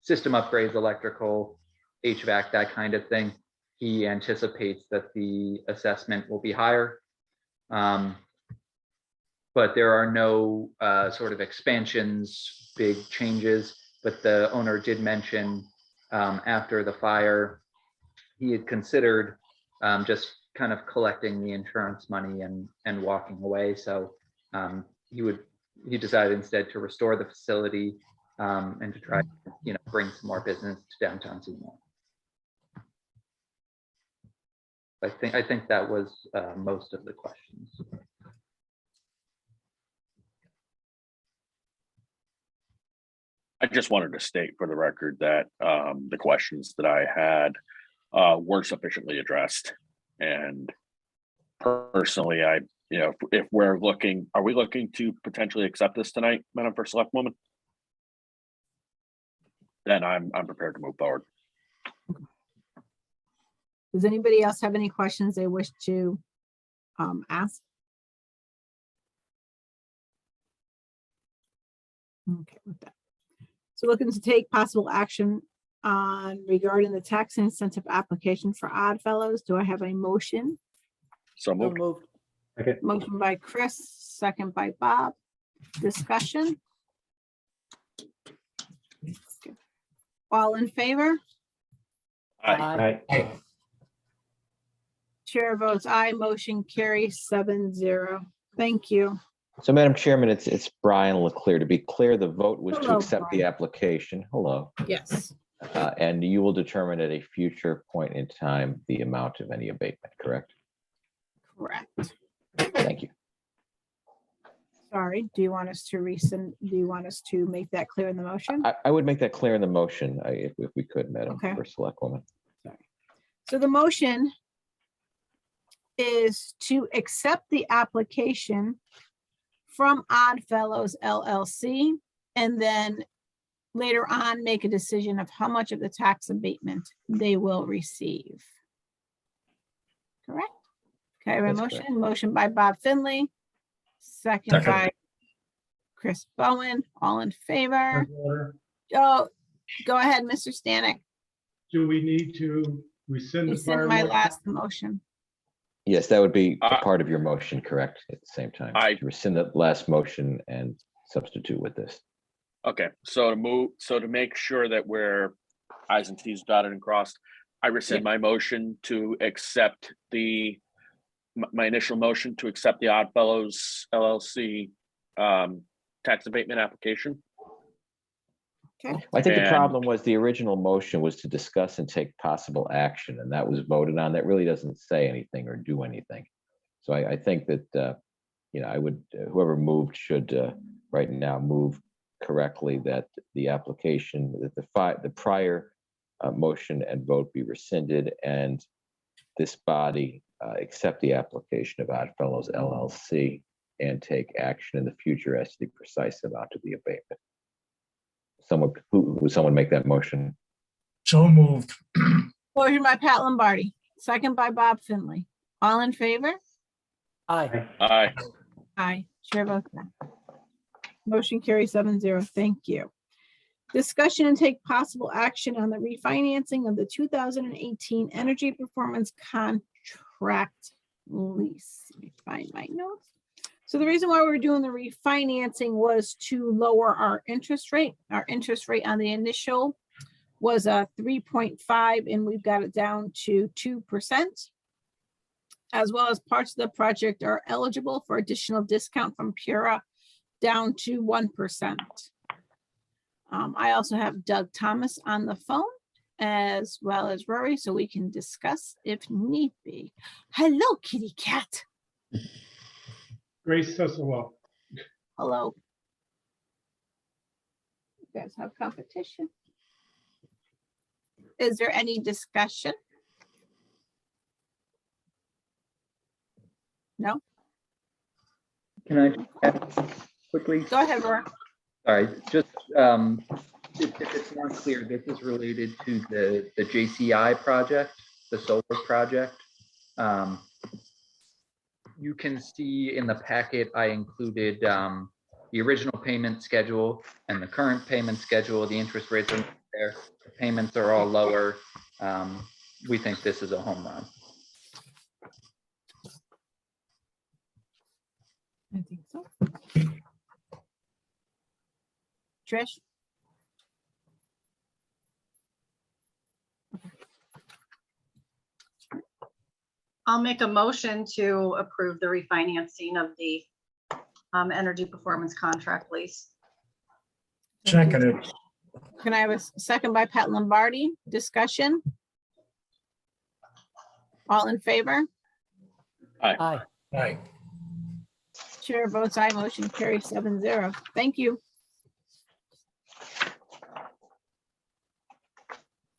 system upgrades, electrical, HVAC, that kind of thing, he anticipates that the assessment will be higher. But there are no sort of expansions, big changes. But the owner did mention after the fire, he had considered just kind of collecting the insurance money and walking away. So he decided instead to restore the facility and to try, bring some more business to downtown Seymour. I think that was most of the questions. I just wanted to state for the record that the questions that I had were sufficiently addressed. And personally, if we're looking, are we looking to potentially accept this tonight, Madam First Selectwoman? Then I'm prepared to move forward. Does anybody else have any questions they wish to ask? Okay, with that. So looking to take possible action on regarding the tax incentive application for Oddfellows. Do I have a motion? So So moved. moved. Second. Motion by Chris, second by Bob. Discussion? All in favor? Aye. Aye. Chair votes aye, motion carries 7-0. Thank you. So Madam Chairman, it's Brian Leclerc. To be clear, the vote was to Hello, accept the Brian. application. Hello. Yes, And you will determine at a future point in time the amount of any abatement, correct? correct. Thank you. Sorry, do you want us to rescind, do you want us to make that clear in the motion? I would make that clear in the motion, if we could, Madam Okay. First Selectwoman. So the motion is to accept the application from Oddfellows LLC and then later on make a decision of how much of the tax abatement they will receive. Correct? Okay, I have a That's motion, correct. motion by Bob Finley, second Second. by Chris Bowen, all in favor. Point of order. Oh, go ahead, Mr. Stanek. Do we need to rescind the Rescind prior my motion? last motion. Yes, that would be a Uh, part of your motion, correct, at the same time? I- To rescind the last motion and substitute with this. Okay, so to make sure that we're i's and t's dotted and crossed, I rescind my motion to accept my initial motion to accept the Oddfellows LLC tax abatement application. I think the And- problem was the original motion was to discuss and take possible action, and that was voted on. That really doesn't say anything or do anything. So I think that, I would, whoever moved should right now move correctly that the application, that the prior motion and vote be rescinded and this body accept the application of Oddfellows LLC and take action in the future as to the precise amount of the abatement. Would someone make that motion? So moved. Motion by Pat Lombardi, second by Bob Finley. All in favor? Aye. Aye. Aye. Chair votes aye. Motion carries 7-0. Thank you. Discussion and take possible action on the refinancing of the 2018 Energy Performance Contract lease. Let me find my notes. So the reason why we're doing the refinancing was to lower our interest rate. Our interest rate on the initial was 3.5 and we've got it down to 2%. As well as parts of the project are eligible for additional discount from Pura down to 1%. I also have Doug Thomas on the phone as well as Rory, so we can discuss if need be. Hello, kitty cat. Grace says hello. Hello. You guys have competition. Is there any discussion? No? Can I add quickly? Go ahead, Rory. Sorry, just if it's not clear, this is related to the JCI project, the solar project. You can see in the packet, I included the original payment schedule and the current payment schedule. The interest rates are there. The payments are all lower. We think this is a home run. I think so. Trish? I'll make a motion to approve the refinancing of the energy performance contract lease. Seconded. Can I have a second by Pat Lombardi? Discussion? All in favor? Aye. Aye. Chair votes aye, motion carries 7-0. Thank you.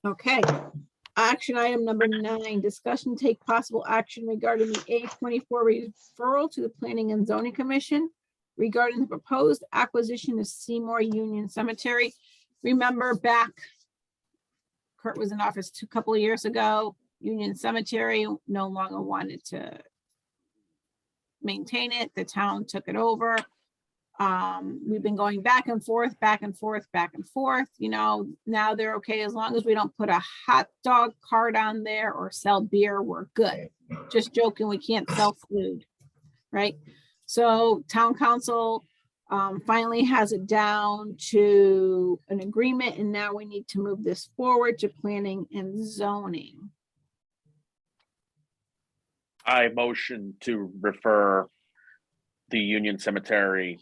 Okay, action item number 9, discussion take possible action regarding the A24 referral to the Planning and Zoning Commission regarding the proposed acquisition of Seymour Union Cemetery. Remember back, Kurt was in office a couple of years ago, Union Cemetery no longer wanted to maintain it. The town took it over. We've been going back and forth, back and forth, back and forth. You know, now they're okay as long as we don't put a hot dog cart on there or sell beer, we're good. Just joking, we can't sell food. right? So town council finally has it down to an agreement, and now we need to move this forward to planning and zoning. I motion to refer the Union Cemetery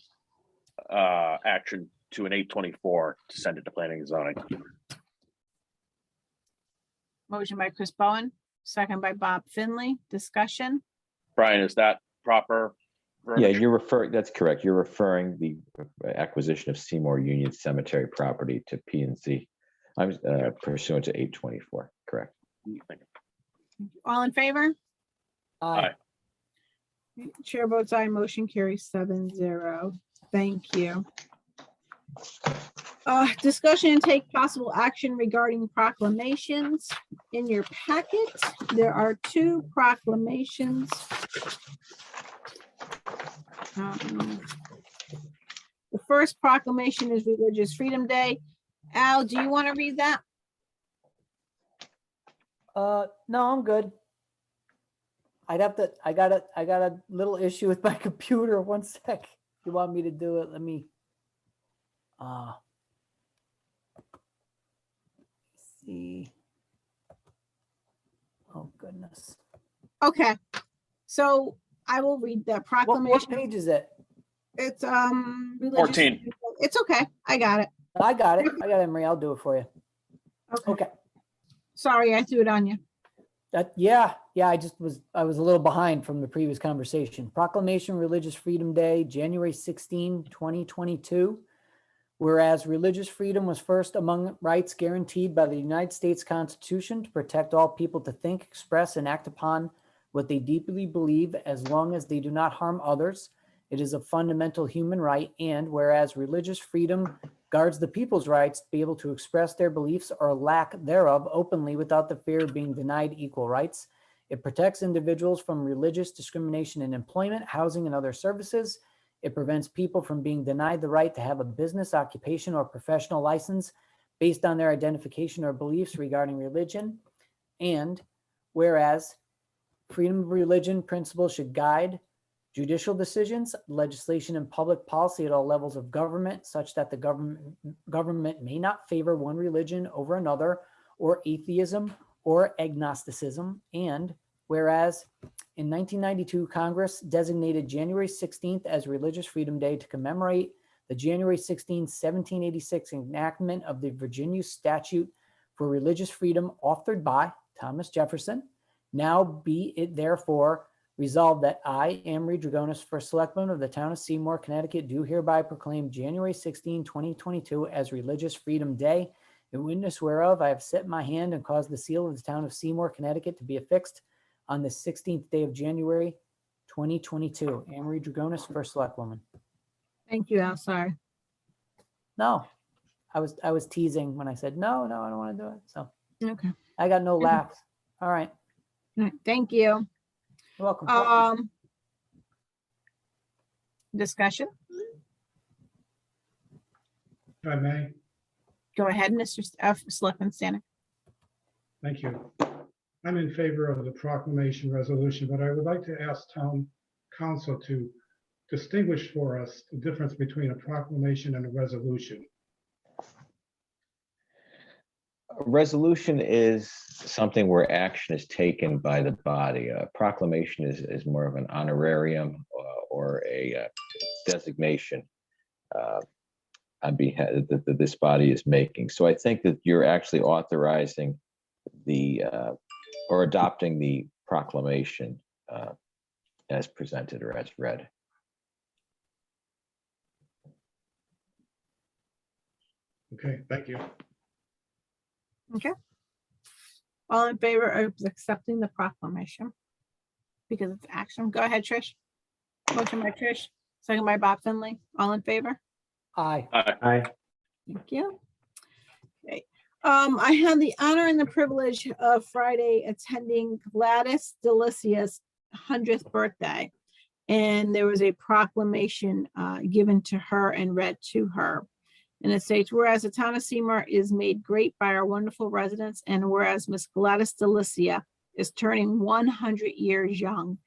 action to an 824 to send it to planning and zoning. Motion by Chris Bowen, second by Bob Finley. Discussion. Brian, is that proper? Yeah, you're referring, that's correct. You're referring the acquisition of Seymour Union Cemetery property to P and Z. I'm pursuant to 824, correct? All in favor? Aye. Chair votes aye, motion carries 7-0. Thank you. Discussion and take possible action regarding proclamations. In your packet, there are 2 proclamations. The first proclamation is Religious Freedom Day. Al, do you want to read that? No, I'm good. I got a little issue with my computer. One sec. If you want me to do it, let me. See. Oh, goodness. Okay, so I will read the What proclamation. page is it? It's Religious 14. Freedom Day. It's okay. I got it. I got it, Emery. I'll do it for you. Okay. Sorry, I threw it on you. Yeah, I was a little behind from the previous conversation. Proclamation Religious Freedom Day, January 16, 2022. Whereas religious freedom was first among rights guaranteed by the United States Constitution to protect all people to think, express, and act upon what they deeply believe as long as they do not harm others. It is a fundamental human right. And whereas religious freedom guards the people's rights to be able to express their beliefs or lack thereof openly without the fear of being denied equal rights. It protects individuals from religious discrimination in employment, housing, and other services. It prevents people from being denied the right to have a business, occupation, or professional license based on their identification or beliefs regarding religion. And whereas freedom of religion principles should guide judicial decisions, legislation, and public policy at all levels of government, such that the government may not favor one religion over another, or atheism or agnosticism. And whereas in 1992, Congress designated January 16th as Religious Freedom Day to commemorate the January 16, 1786 enactment of the Virginia Statute for Religious Freedom authored by Thomas Jefferson. Now be it therefore resolved that I, Amory Dragonis, first selectman of the town of Seymour, Connecticut, do hereby proclaim January 16, 2022 as Religious Freedom Day. In witness whereof, I have set my hand and caused the seal of the town of Seymour, Connecticut to be affixed on the 16th day of January, 2022. Amory Dragonis, first selectwoman. Thank you, Al. Sorry. No, I was teasing when I said, no, I don't want to do it. So Okay. I got no laughs. All right. All right, thank you. You're welcome. Discussion. If I may, Go ahead, Mr. Selectman Stanek. thank you. I'm in favor of the proclamation resolution, but I would like to ask town council to distinguish for us the difference between a proclamation and a resolution. A resolution is something where action is taken by the body. A proclamation is more of an honorarium or a designation on behalf that this body is making. So I think that you're actually authorizing the or adopting the proclamation as presented or as read. Okay, thank you. Okay. All in favor of accepting the proclamation? Because it's action. Go ahead, Trish. Motion by Trish, second by Bob Finley. All in favor? Aye. Aye. Thank you. Okay. I had the honor and the privilege of Friday attending Gladys Delicia's 100th birthday. And there was a proclamation given to her and read to her. And it states, whereas the town of Seymour is made great by our wonderful residents, and whereas Miss Gladys Delicia is turning 100 years young.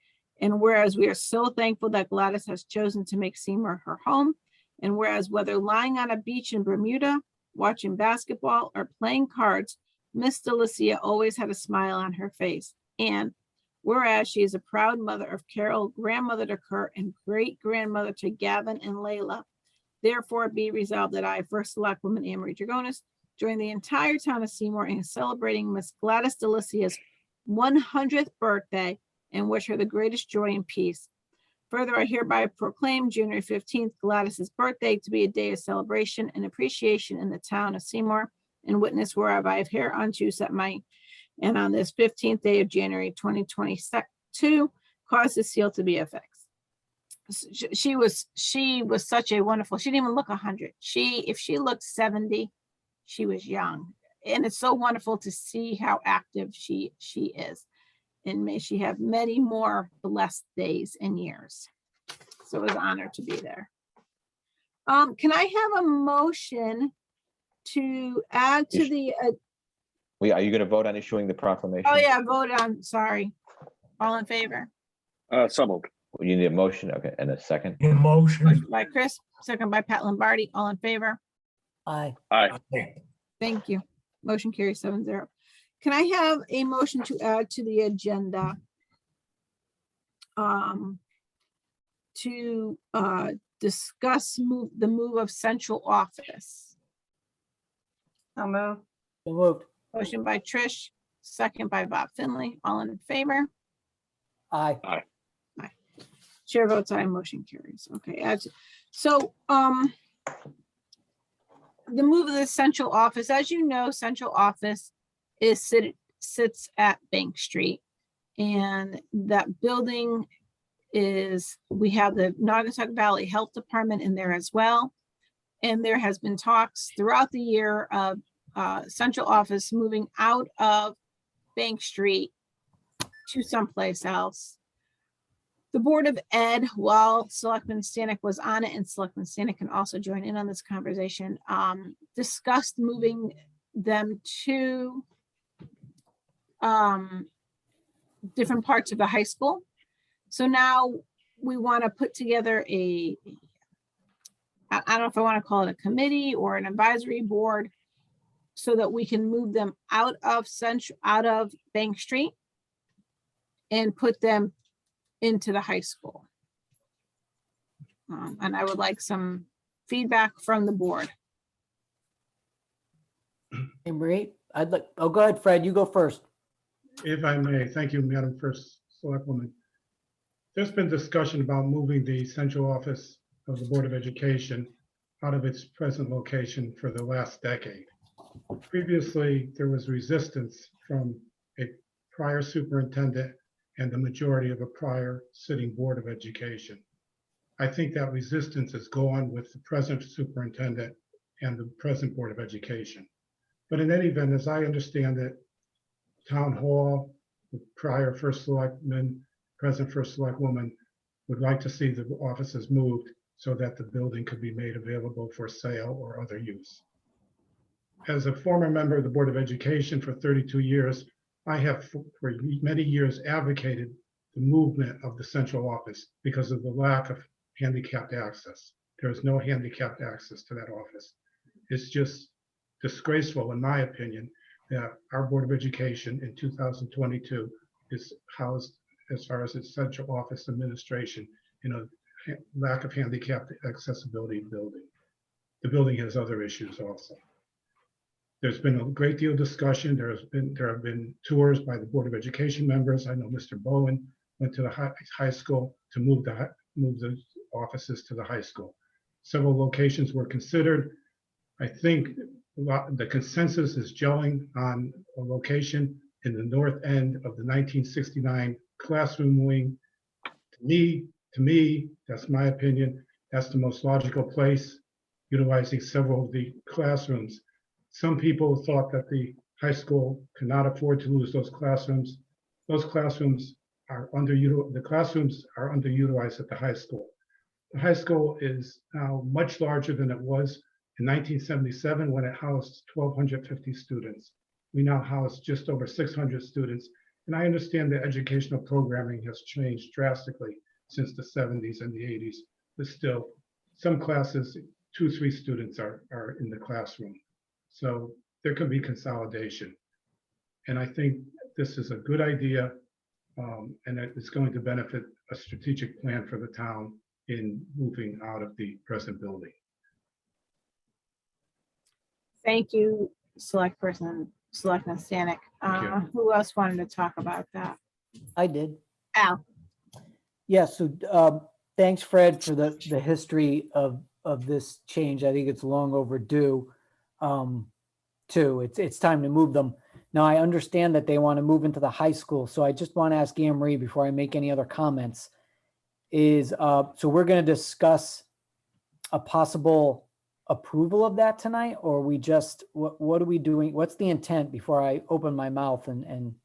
And whereas we are so thankful that Gladys has chosen to make Seymour her home, and whereas whether lying on a beach in Bermuda, watching basketball, or playing cards, Miss Delicia always had a smile on her face. And whereas she is a proud mother of Carol, grandmother to Kurt, and great-grandmother to Gavin and Layla, therefore be resolved that I, First Selectwoman Anne Marie Dragonis, join the entire town of Seymour in celebrating Miss Gladys Delicia's 100th birthday and wish her the greatest joy and peace. Further, I hereby proclaim January 15th, Gladys's birthday, to be a day of celebration and appreciation in the town of Seymour, and witness whereof I have hereunto set my, and on this 15th day of January 2022, cause the seal to be affixed. She was such a wonderful, she didn't even look 100. If she looked 70, she was young. And it's so wonderful to see how active she is. And may she have many more blessed days and years. So it was an honor to be there. Can I have a motion to add to the, Are you going to vote on issuing the proclamation? oh yeah, vote on, sorry. All in favor? So moved. You need a motion, okay, and a second? In motion. Motion by Chris, second by Pat Lombardi, all in favor? Aye. Aye. Thank you. Motion carries 7-0. Can I have a motion to add to the agenda? To discuss the move of central office. I'll move. So moved. Motion by Trish, second by Bob Finley, all in favor? Aye. Chair votes aye, motion carries. Okay, so the move of the central office, as you know, central office sits at Bank Street. And that building we have the Naugatuck Valley Health Department in there as well. And there has been talks throughout the year of central office moving out of Bank Street to someplace else. The Board of Ed, while Selectman Stanek was on it, and Selectman Stanek can also join in on this conversation, discussed moving them to different parts of the high school. So now we want to put together I don't know if I want to call it a committee or an advisory board, so that we can move them out of Bank Street and put them into the high school. And I would like some feedback from the board. Hey, Marie, oh, go ahead, Fred, you go first. If I may, thank you, Madam First Selectwoman. There's been discussion about moving the central office of the Board of Education out of its present location for the last decade. Previously, there was resistance from a prior superintendent and the majority of a prior sitting Board of Education. I think that resistance is gone with the present superintendent and the present Board of Education. But in any event, as I understand it, Town Hall, the prior First Selectman, present First Selectwoman, would like to see the offices moved so that the building could be made available for sale or other use. As a former member of the Board of Education for 32 years, I have for many years advocated the movement of the central office because of the lack of handicapped access. There is no handicapped access to that office. It's just disgraceful, in my opinion, that our Board of Education in 2022 is housed, as far as its central office administration, in a lack of handicapped accessibility building. The building has other issues also. There's been a great deal of discussion. There have been tours by the Board of Education members. I know Mr. Bowen went to the high school to move the offices to the high school. Several locations were considered. I think the consensus is gelling on a location in the north end of the 1969 classroom wing. To me, that's my opinion, that's the most logical place, utilizing several of the classrooms. Some people thought that the high school could not afford to lose those classrooms. Those classrooms are underutilized at the high school. The high school is now much larger than it was in 1977 when it housed 1,250 students. We now house just over 600 students, And I understand that educational programming has changed drastically since the 70s and the 80s, but still, some classes, 2, 3 students are in the classroom. So there can be consolidation. And I think this is a good idea, and that it's going to benefit a strategic plan for the town in moving out of the present building. Thank you, Selectman Stanek. Thank you. Who else wanted to talk about that? I did. Al, Yeah, so thanks, Fred, for the history of this change. I think it's long overdue. Too. It's time to move them. Now, I understand that they want to move into the high school, so I just want to ask Anne Marie before I make any other comments. So we're going to discuss a possible approval of that tonight, or we just what are we doing? What's the intent before I open my mouth and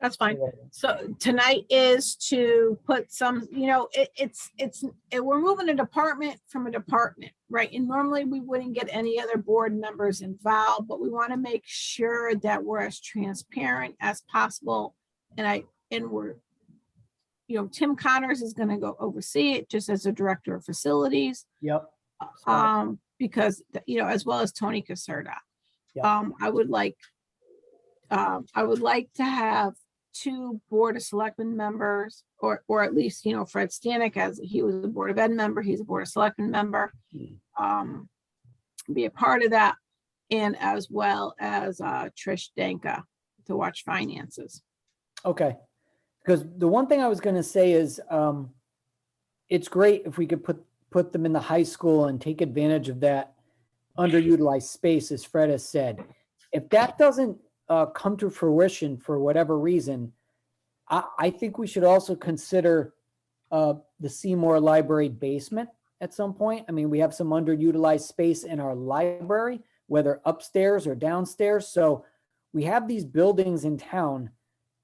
that's fine. So tonight is to put some, we're moving a department from a department, right? And normally we wouldn't get any other board members involved, but we want to make sure that we're as transparent as possible. And we're, Tim Connors is going to go oversee it just as a director of facilities. Yep. Because, as well as Tony Caserta. Yep. I would like to have 2 Board of Selectmen members, or at least, Fred Stanek, as he was a Board of Ed member, he's a Board of Selectmen member, be a part of that, and as well as Trish Danka to watch finances. Okay. Because the one thing I was going to say is it's great if we could put them in the high school and take advantage of that underutilized space, as Fred has said. If that doesn't come to fruition for whatever reason, I think we should also consider the Seymour Library basement at some point. I mean, we have some underutilized space in our library, whether upstairs or downstairs. So we have these buildings in town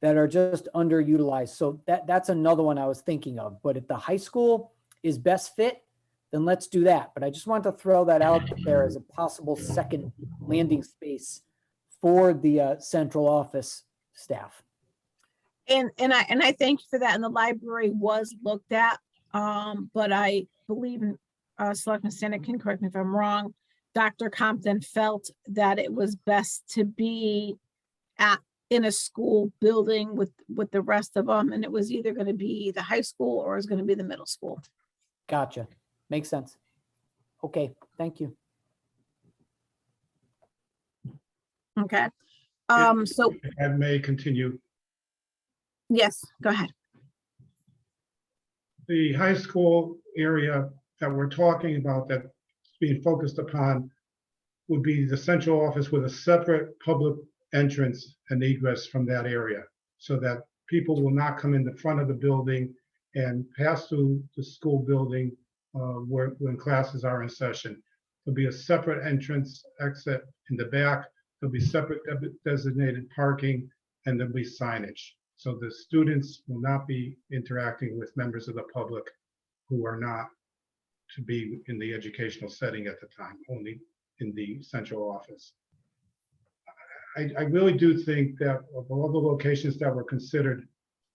that are just underutilized. So that's another one I was thinking of. But if the high school is best fit, then let's do that. But I just want to throw that out there as a possible second landing space for the central office staff. And I thank you for that. And the library was looked at, but I believe Selectman Stanek can correct me if I'm wrong. Dr. Compton felt that it was best to be in a school building with the rest of them, and it was either going to be the high school or it was going to be the middle school. Gotcha. Makes sense. Okay, thank you. Okay. So I may continue. yes, go ahead. The high school area that we're talking about that's being focused upon would be the central office with a separate public entrance and egress from that area, so that people will not come in the front of the building and pass through the school building when classes are in session. There'll be a separate entrance exit in the back. There'll be separate designated parking, and there'll be signage. So the students will not be interacting with members of the public who are not to be in the educational setting at the time, only in the central office. I really do think that of all the locations that were considered,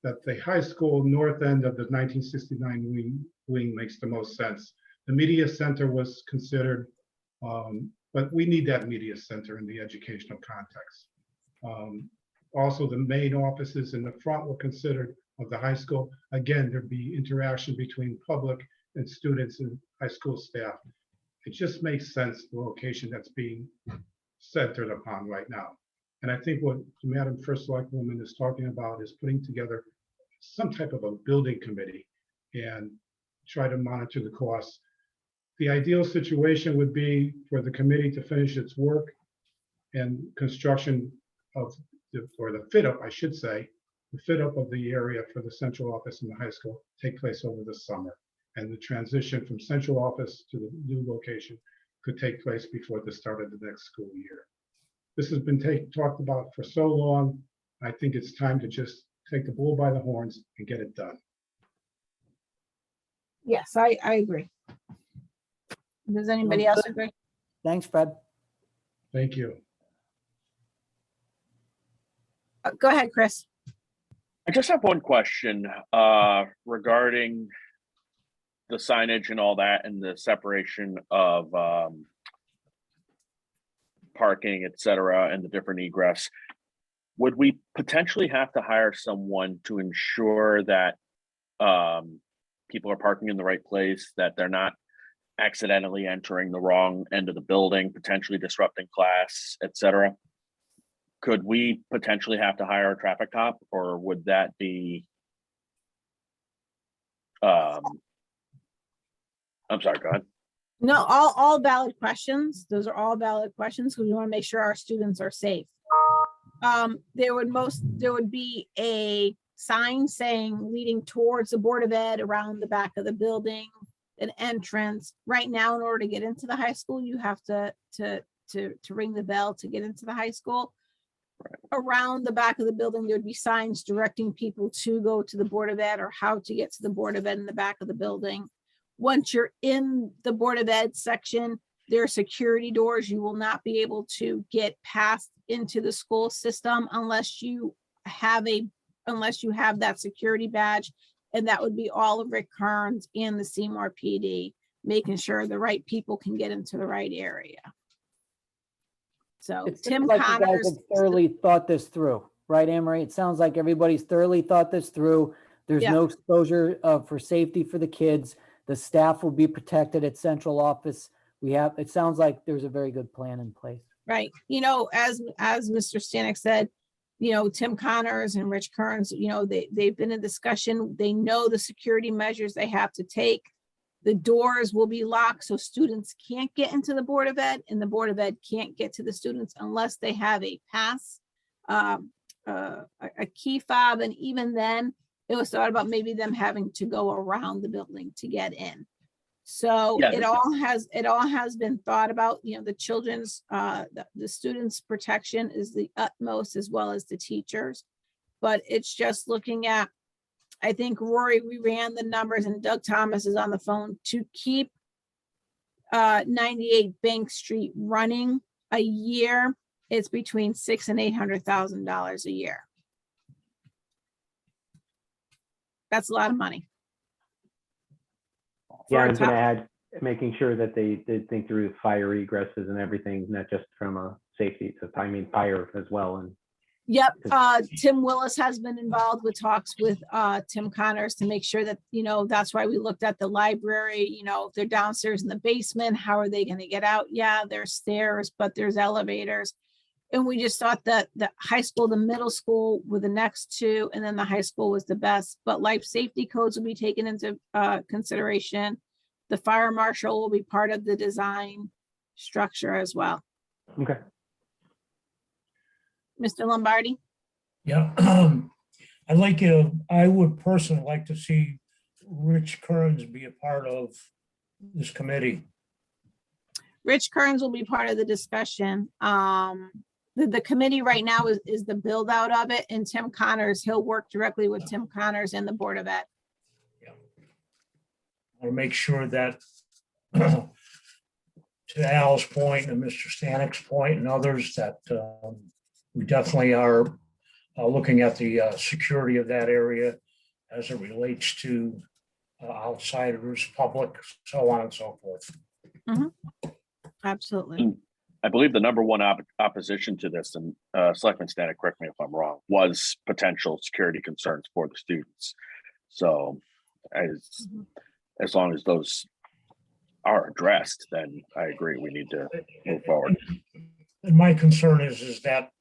that the high school north end of the 1969 wing makes the most sense. The media center was considered, but we need that media center in the educational context. Also, the main offices in the front were considered of the high school. Again, there'd be interaction between public and students and high school staff. It just makes sense, the location that's being centered upon right now. And I think what Madam First Selectwoman is talking about is putting together some type of a building committee and try to monitor the costs. The ideal situation would be for the committee to finish its work and construction of or the fit up, I should say, the fit up of the area for the central office and the high school take place over the summer. And the transition from central office to the new location could take place before the start of the next school year. This has been talked about for so long. I think it's time to just take the bull by the horns and get it done. Yes, I agree. Does anybody else agree? Thanks, Fred. Thank you. Go ahead, Chris. I just have one question regarding the signage and all that and the separation of parking, et cetera, and the different egress. Would we potentially have to hire someone to ensure that people are parking in the right place, that they're not accidentally entering the wrong end of the building, potentially disrupting class, et cetera? Could we potentially have to hire a traffic cop, or would that be I'm sorry, go ahead. No, all valid questions. Those are all valid questions because we want to make sure our students are safe. There would be a sign saying leading towards the Board of Ed around the back of the building, an entrance. Right now, in order to get into the high school, you have to ring the bell to get into the high school. Around the back of the building, there'd be signs directing people to go to the Board of Ed or how to get to the Board of Ed in the back of the building. Once you're in the Board of Ed section, there are security doors. You will not be able to get past into the school system unless you have that security badge. And that would be all of Rick Kearns and the Seymour PD, making sure the right people can get into the right area. So It Tim seems like you guys Connors, have thoroughly thought this through, right, Emery? It sounds like everybody's thoroughly thought this through. There's Yeah. no exposure for safety for the kids. The staff will be protected at central office. It sounds like there's a very good plan in place. right? You know, as Mr. Stanek said, you know, Tim Connors and Rich Kearns, you know, they've been in discussion. They know the security measures they have to take. The doors will be locked so students can't get into the Board of Ed, and the Board of Ed can't get to the students unless they have a pass, a key fob. And even then, it was thought about maybe them having to go around the building to get in. So Yeah. it all has been thought about. You know, the children's, the students' protection is the utmost, as well as the teachers. But it's just looking at, I think, Rory, we ran the numbers, and Doug Thomas is on the phone, to keep 98 Bank Street running a year. It's between $600,000 and $800,000 a year. That's a lot of money. Yeah, I For a was gonna top- add, making sure that they think through fire egresses and everything, not just from a safety, I mean, fire as well. And Yep, Tim Willis has been involved with talks with Tim Connors to make sure that, you know, that's why we looked at the library. You know, if they're downstairs in the basement, how are they gonna get out? Yeah, there's stairs, but there's elevators. And we just thought that the high school, the middle school were the next two, and then the high school was the best. But life safety codes will be taken into consideration. The fire marshal will be part of the design structure as well. okay. Mr. Lombardi? Yeah, I would personally like to see Rich Kearns be a part of this committee. Rich Kearns will be part of the discussion. The committee right now is the build out of it, and Tim Connors, he'll work directly with Tim Connors and the Board of Ed. I'll make sure that to Al's point and Mr. Stanek's point and others, that we definitely are looking at the security of that area as it relates to outsiders, public, so on and so forth. Absolutely. I believe the number one opposition to this, and Selectman Stanek, correct me if I'm wrong, was potential security concerns for the students. So as long as those are addressed, then I agree we need to move forward. And my concern is that,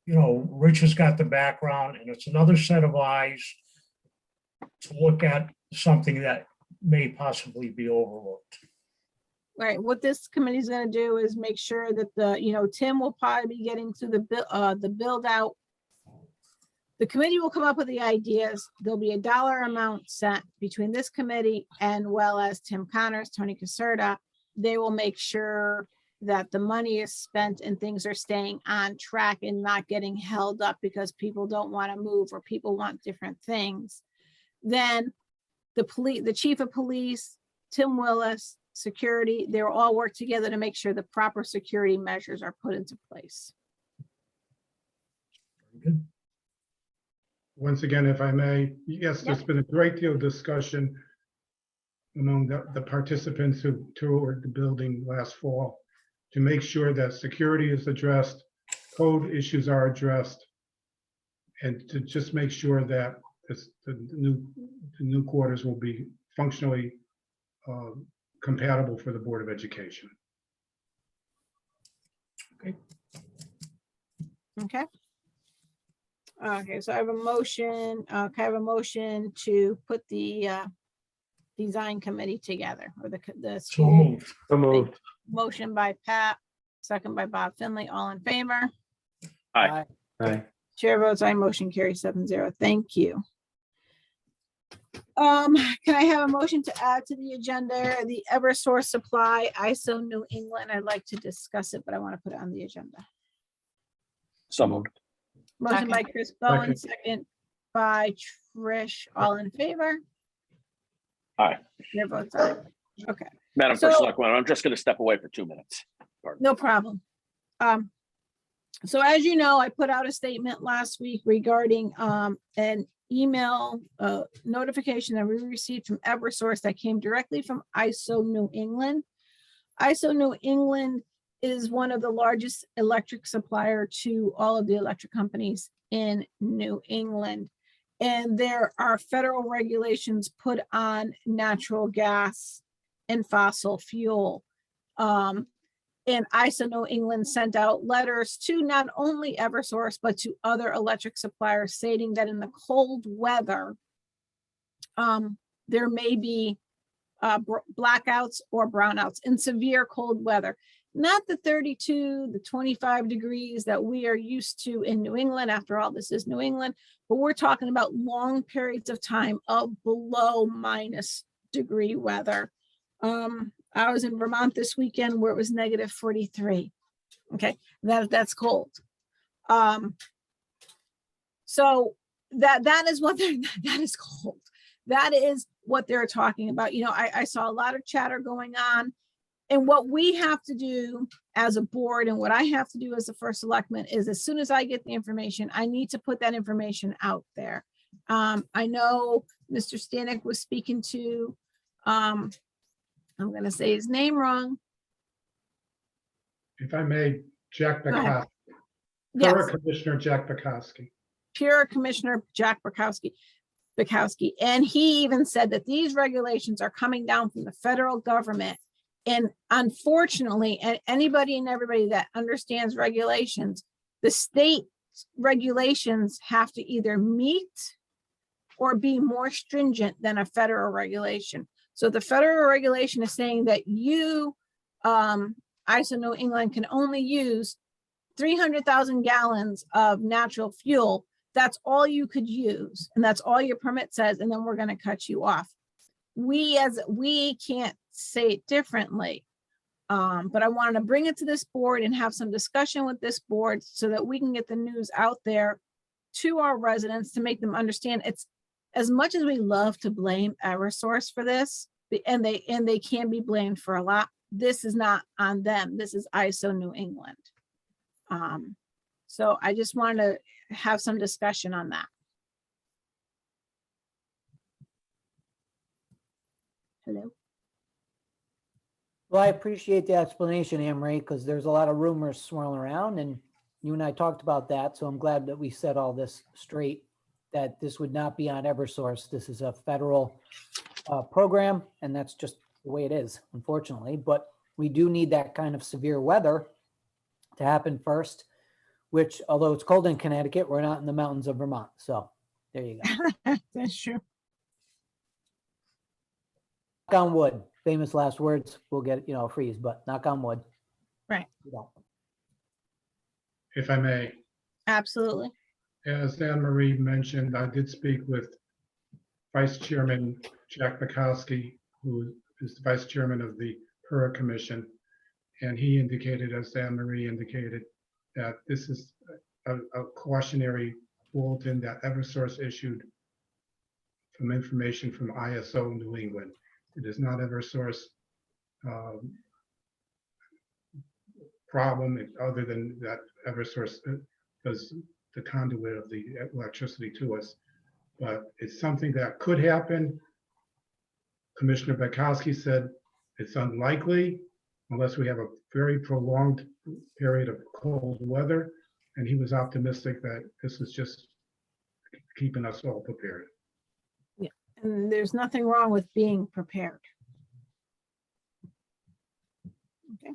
you know, Rich has got the background, and it's another set of eyes to look at something that may possibly be overlooked. Right, what this committee is gonna do is make sure that you know, Tim will probably be getting to the build out. The committee will come up with the ideas. There'll be a dollar amount set between this committee and well as Tim Connors, Tony Caserta. They will make sure that the money is spent and things are staying on track and not getting held up because people don't want to move or people want different things. Then the chief of police, Tim Willis, security, they'll all work together to make sure the proper security measures are put into place. Very good. once again, if I may, yes, there's been a great deal of discussion among the participants who toured the building last fall to make sure that security is addressed, code issues are addressed, and to just make sure that the new quarters will be functionally compatible for the Board of Education. Okay. Okay, so I have a motion, can I have a motion to put the design committee together, or the So school? moved. So moved. Motion by Pat, second by Bob Finley, all in favor? Aye. Aye. Chair votes aye, motion carries 7-0. Thank you. Can I have a motion to add to the agenda, the Eversource Supply ISO New England? I'd like to discuss it, but I want to put it on the agenda. So moved. Motion by Second. Chris Bowen, second by Trish, all in favor? Aye. Chair votes aye. Okay, Madam So- First Selectman, I'm just gonna step away for 2 minutes. no problem. So as you know, I put out a statement last week regarding an email notification that we received from Eversource that came directly from ISO New England. ISO New England is one of the largest electric supplier to all of the electric companies in New England. And there are federal regulations put on natural gas and fossil fuel. And ISO New England sent out letters to not only Eversource, but to other electric suppliers stating that in the cold weather, there may be blackouts or brownouts in severe cold weather. Not the 32, the 25 degrees that we are used to in New England. After all, this is New England, but we're talking about long periods of time of below -degree weather. I was in Vermont this weekend where it was -43. Okay, that's cold. So that is what that is cold. That is what they're talking about. You know, I saw a lot of chatter going on. And what we have to do as a board and what I have to do as the first selectman is as soon as I get the information, I need to put that information out there. I know Mr. Stanek was speaking to, I'm going to say his name wrong. If I may, Jack Go ahead. Bukowski, Yes, Borough Commissioner Jack Bukowski. Pure Commissioner Jack Bukowski. And he even said that these regulations are coming down from the federal government. And unfortunately, anybody and everybody that understands regulations, the state regulations have to either meet or be more stringent than a federal regulation. So the federal regulation is saying that you, ISO New England, can only use 300,000 gallons of natural fuel. That's all you could use. And that's all your permit says. And then we're going to cut you off. We can't say it differently. But I wanted to bring it to this board and have some discussion with this board so that we can get the news out there to our residents to make them understand it's as much as we love to blame Eversource for this, and they can be blamed for a lot. This is not on them. This is ISO New England. So I just wanted to have some discussion on that. Hello. Well, I appreciate the explanation, Anne Marie, because there's a lot of rumors swirling around, and you and I talked about that. So I'm glad that we set all this straight, that this would not be on Eversource. This is a federal program, and that's just the way it is, unfortunately. But we do need that kind of severe weather to happen first, which, although it's cold in Connecticut, we're not in the mountains of Vermont. So there you go. That's true. Knock on wood. Famous last words. We'll get, a freeze, but knock on wood. Right. We don't. If I may, Absolutely. as Anne Marie mentioned, I did speak with Vice Chairman Jack Bukowski, who is the Vice Chairman of the PERA Commission. And he indicated, as Anne Marie indicated, that this is a cautionary bulletin that Eversource issued from information from ISO New England. It is not Eversource problem, other than that Eversource does the conduit of the electricity to us. but it's something that could happen. Commissioner Bekowski said it's unlikely unless we have a very prolonged period of cold weather. And he was optimistic that this is just keeping us all prepared. And there's nothing wrong with being prepared. Okay.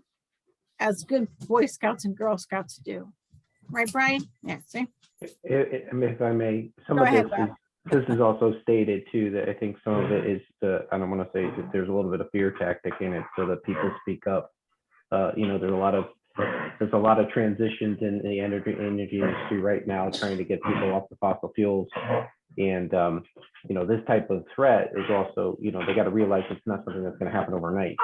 As good Boy Scouts and Girl Scouts do. Right, Brian? Yeah, see? I mean, if I may, some Go of ahead, this is also stated too, that I think some of it is I don't want to say that there's a little bit of fear tactic in it so that people speak up. You know, there's a lot of transitions in the energy industry right now, trying to get people off the fossil fuels. And, you know, this type of threat is also, you know, they got to realize it's not something that's going to happen overnight.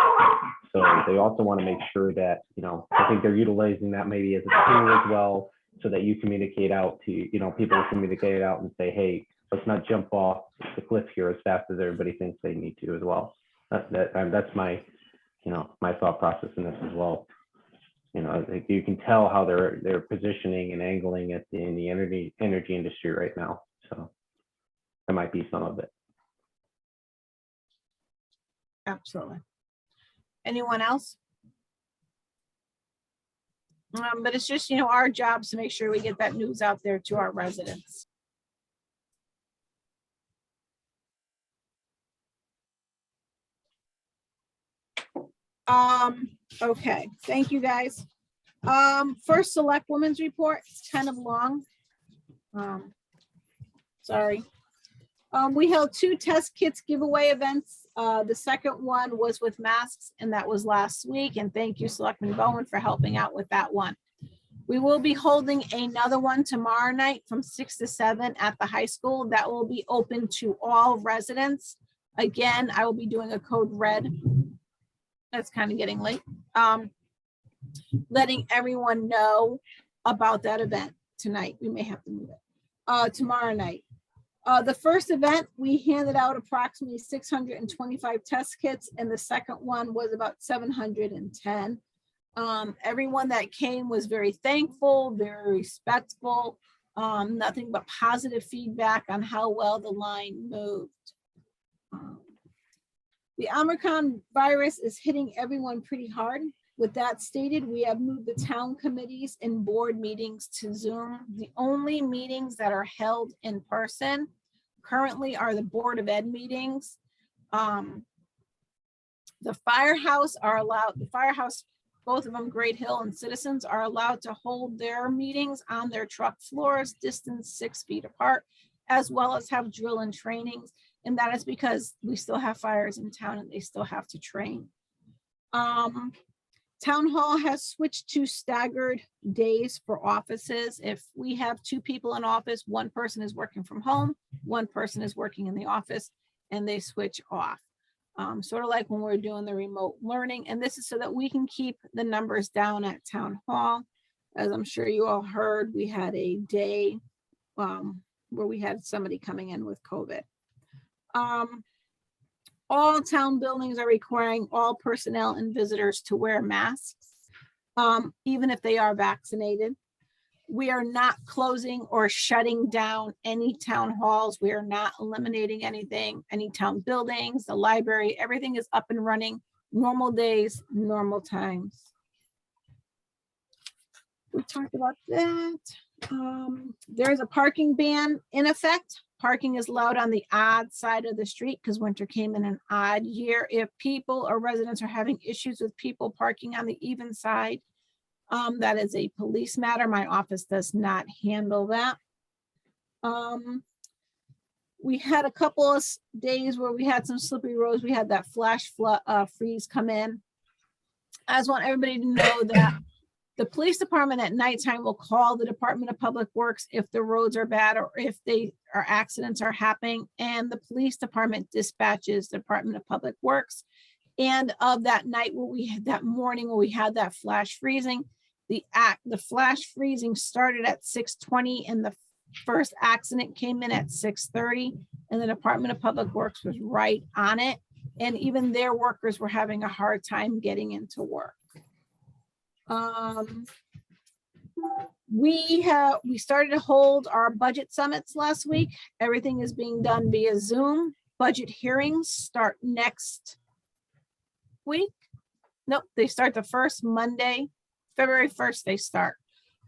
So they also want to make sure that, you know, I think they're utilizing that maybe as a tool as well, so that you communicate out to, you know, people communicate out and say, hey, let's not jump off the cliff here as fast as everybody thinks they need to as well. That's my, you know, my thought process in this as well. You know, I think you can tell how they're positioning and angling it in the energy industry right now. So that might be some of it. Absolutely. Anyone else? But it's just, you know, our jobs to make sure we get that news out there to our residents. Okay, thank you guys. First select women's report, it's kind of long. Sorry. We held 2 test kits giveaway events. The second one was with masks, and that was last week. And thank you, Selectman Bowen, for helping out with that one. We will be holding another one tomorrow night from 6 to 7 at the high school. That will be open to all residents. Again, I will be doing a code red. That's kind of getting late. Letting everyone know about that event tonight. We may have to move it tomorrow night. The first event, we handed out approximately 625 test kits, and the second one was about 710. Everyone that came was very thankful, very respectful, nothing but positive feedback on how well the line moved. The Omicron virus is hitting everyone pretty hard. With that stated, we have moved the town committees and board meetings to Zoom. The only meetings that are held in person currently are the Board of Ed meetings. The firehouse are allowed, the firehouse, both of them, Great Hill and Citizens, are allowed to hold their meetings on their truck floors, distance 6 feet apart, as well as have drill and trainings. And that is because we still have fires in town and they still have to train. Town Hall has switched to staggered days for offices. If we have 2 people in office, 1 person is working from home, 1 person is working in the office, and they switch off. Sort of like when we're doing the remote learning. And this is so that we can keep the numbers down at Town Hall. As I'm sure you all heard, we had a day where we had somebody coming in with COVID. All town buildings are requiring all personnel and visitors to wear masks, even if they are vaccinated. We are not closing or shutting down any town halls. We are not eliminating anything, any town buildings, the library, everything is up and running, normal days, normal times. We talked about that. There is a parking ban in effect. Parking is allowed on the odd side of the street because winter came in an odd year. If people or residents are having issues with people parking on the even side, that is a police matter. My office does not handle that. We had a couple of days where we had some slippery roads. We had that flash freeze come in. I just want everybody to know that the police department at nighttime will call the Department of Public Works if the roads are bad or if accidents are happening, and the police department dispatches the Department of Public Works. And of that night where we had that morning where we had that flash freezing, the flash freezing started at 6:20 and the first accident came in at 6:30, and the Department of Public Works was right on it. And even their workers were having a hard time getting into work. We started to hold our budget summits last week. Everything is being done via Zoom. Budget hearings start next week. Nope, they start the first Monday, February 1st, they start.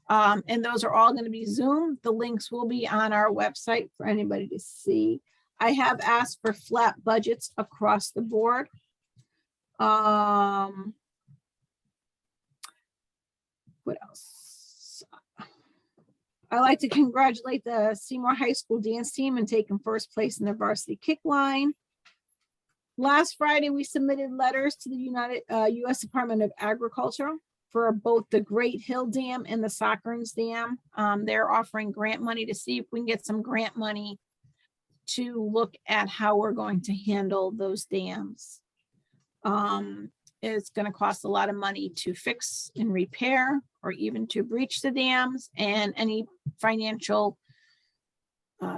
And those are all going to be Zoom. The links will be on our website for anybody to see. I have asked for flat budgets across the board. What else? I'd like to congratulate the Seymour High School dance team in taking first place in the varsity kick line. Last Friday, we submitted letters to the U.S. Department of Agriculture for both the Great Hill Dam and the Soccerns Dam. They're offering grant money to see if we can get some grant money to look at how we're going to handle those dams. It's going to cost a lot of money to fix and repair or even to breach the dams, and any financial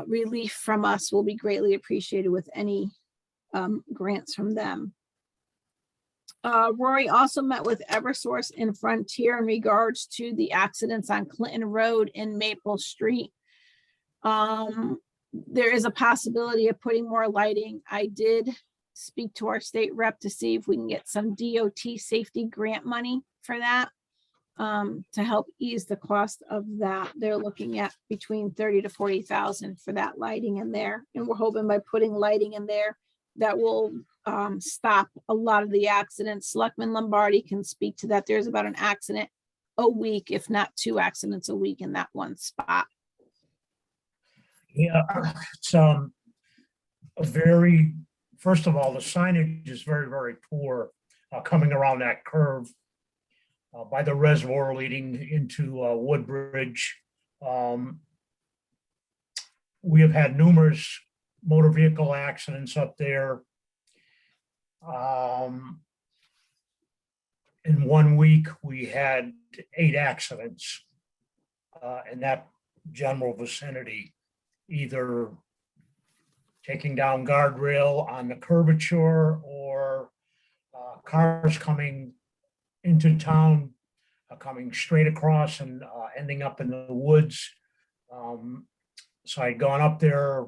relief from us will be greatly appreciated with any grants from them. Rory also met with Eversource and Frontier in regards to the accidents on Clinton Road and Maple Street. There is a possibility of putting more lighting. I did speak to our state rep to see if we can get some DOT safety grant money for that, to help ease the cost of that. They're looking at between 30 to 40,000 for that lighting in there. And we're hoping by putting lighting in there that will stop a lot of the accidents. Selectman Lombardi can speak to that. There's about an accident a week, if not 2 accidents a week in that one spot. Yeah, it's first of all, the signage is very, very poor coming around that curve by the reservoir leading into Woodbridge. We have had numerous motor vehicle accidents up there. In 1 week, we had 8 accidents in that general vicinity, either taking down guardrail on the curvature or cars coming into town, coming straight across and ending up in the woods. So I'd gone up there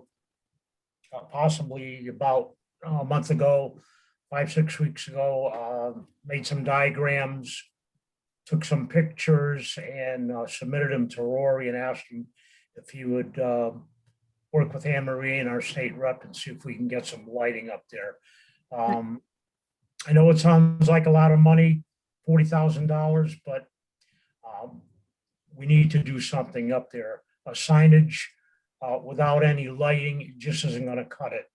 possibly about a month ago, 5-6 weeks ago, made some diagrams, took some pictures and submitted them to Rory and asked him if he would work with Anne Marie and our state rep and see if we can get some lighting up there. I know it sounds like a lot of money, $40,000, but we need to do something up there. Signage without any lighting just isn't going to cut it.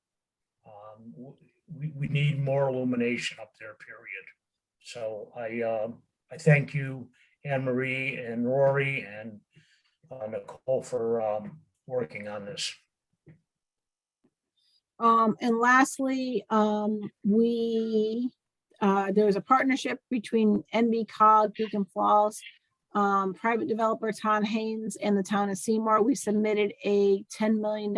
We need more illumination up there, period. So I thank you, Anne Marie and Rory and Nicole for working on this. And lastly, there's a partnership between NBCOG, Beacon Falls, private developer Tom Haynes, and the town of Seymour. We submitted a $10 million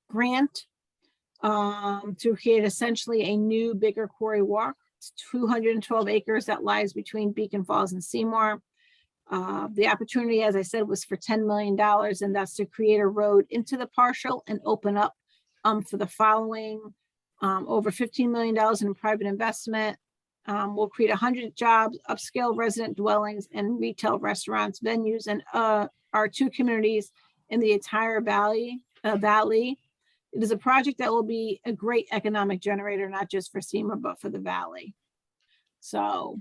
grant to create essentially a new, bigger quarry walk. It's 212 acres that lies between Beacon Falls and Seymour. The opportunity, as I said, was for $10 million, and that's to create a road into the partial and open up for the following over $15 million in private investment. We'll create 100 jobs, upscale resident dwellings, and retail restaurants, venues, and our 2 communities in the entire valley. It is a project that will be a great economic generator, not just for Seymour, but for the valley. So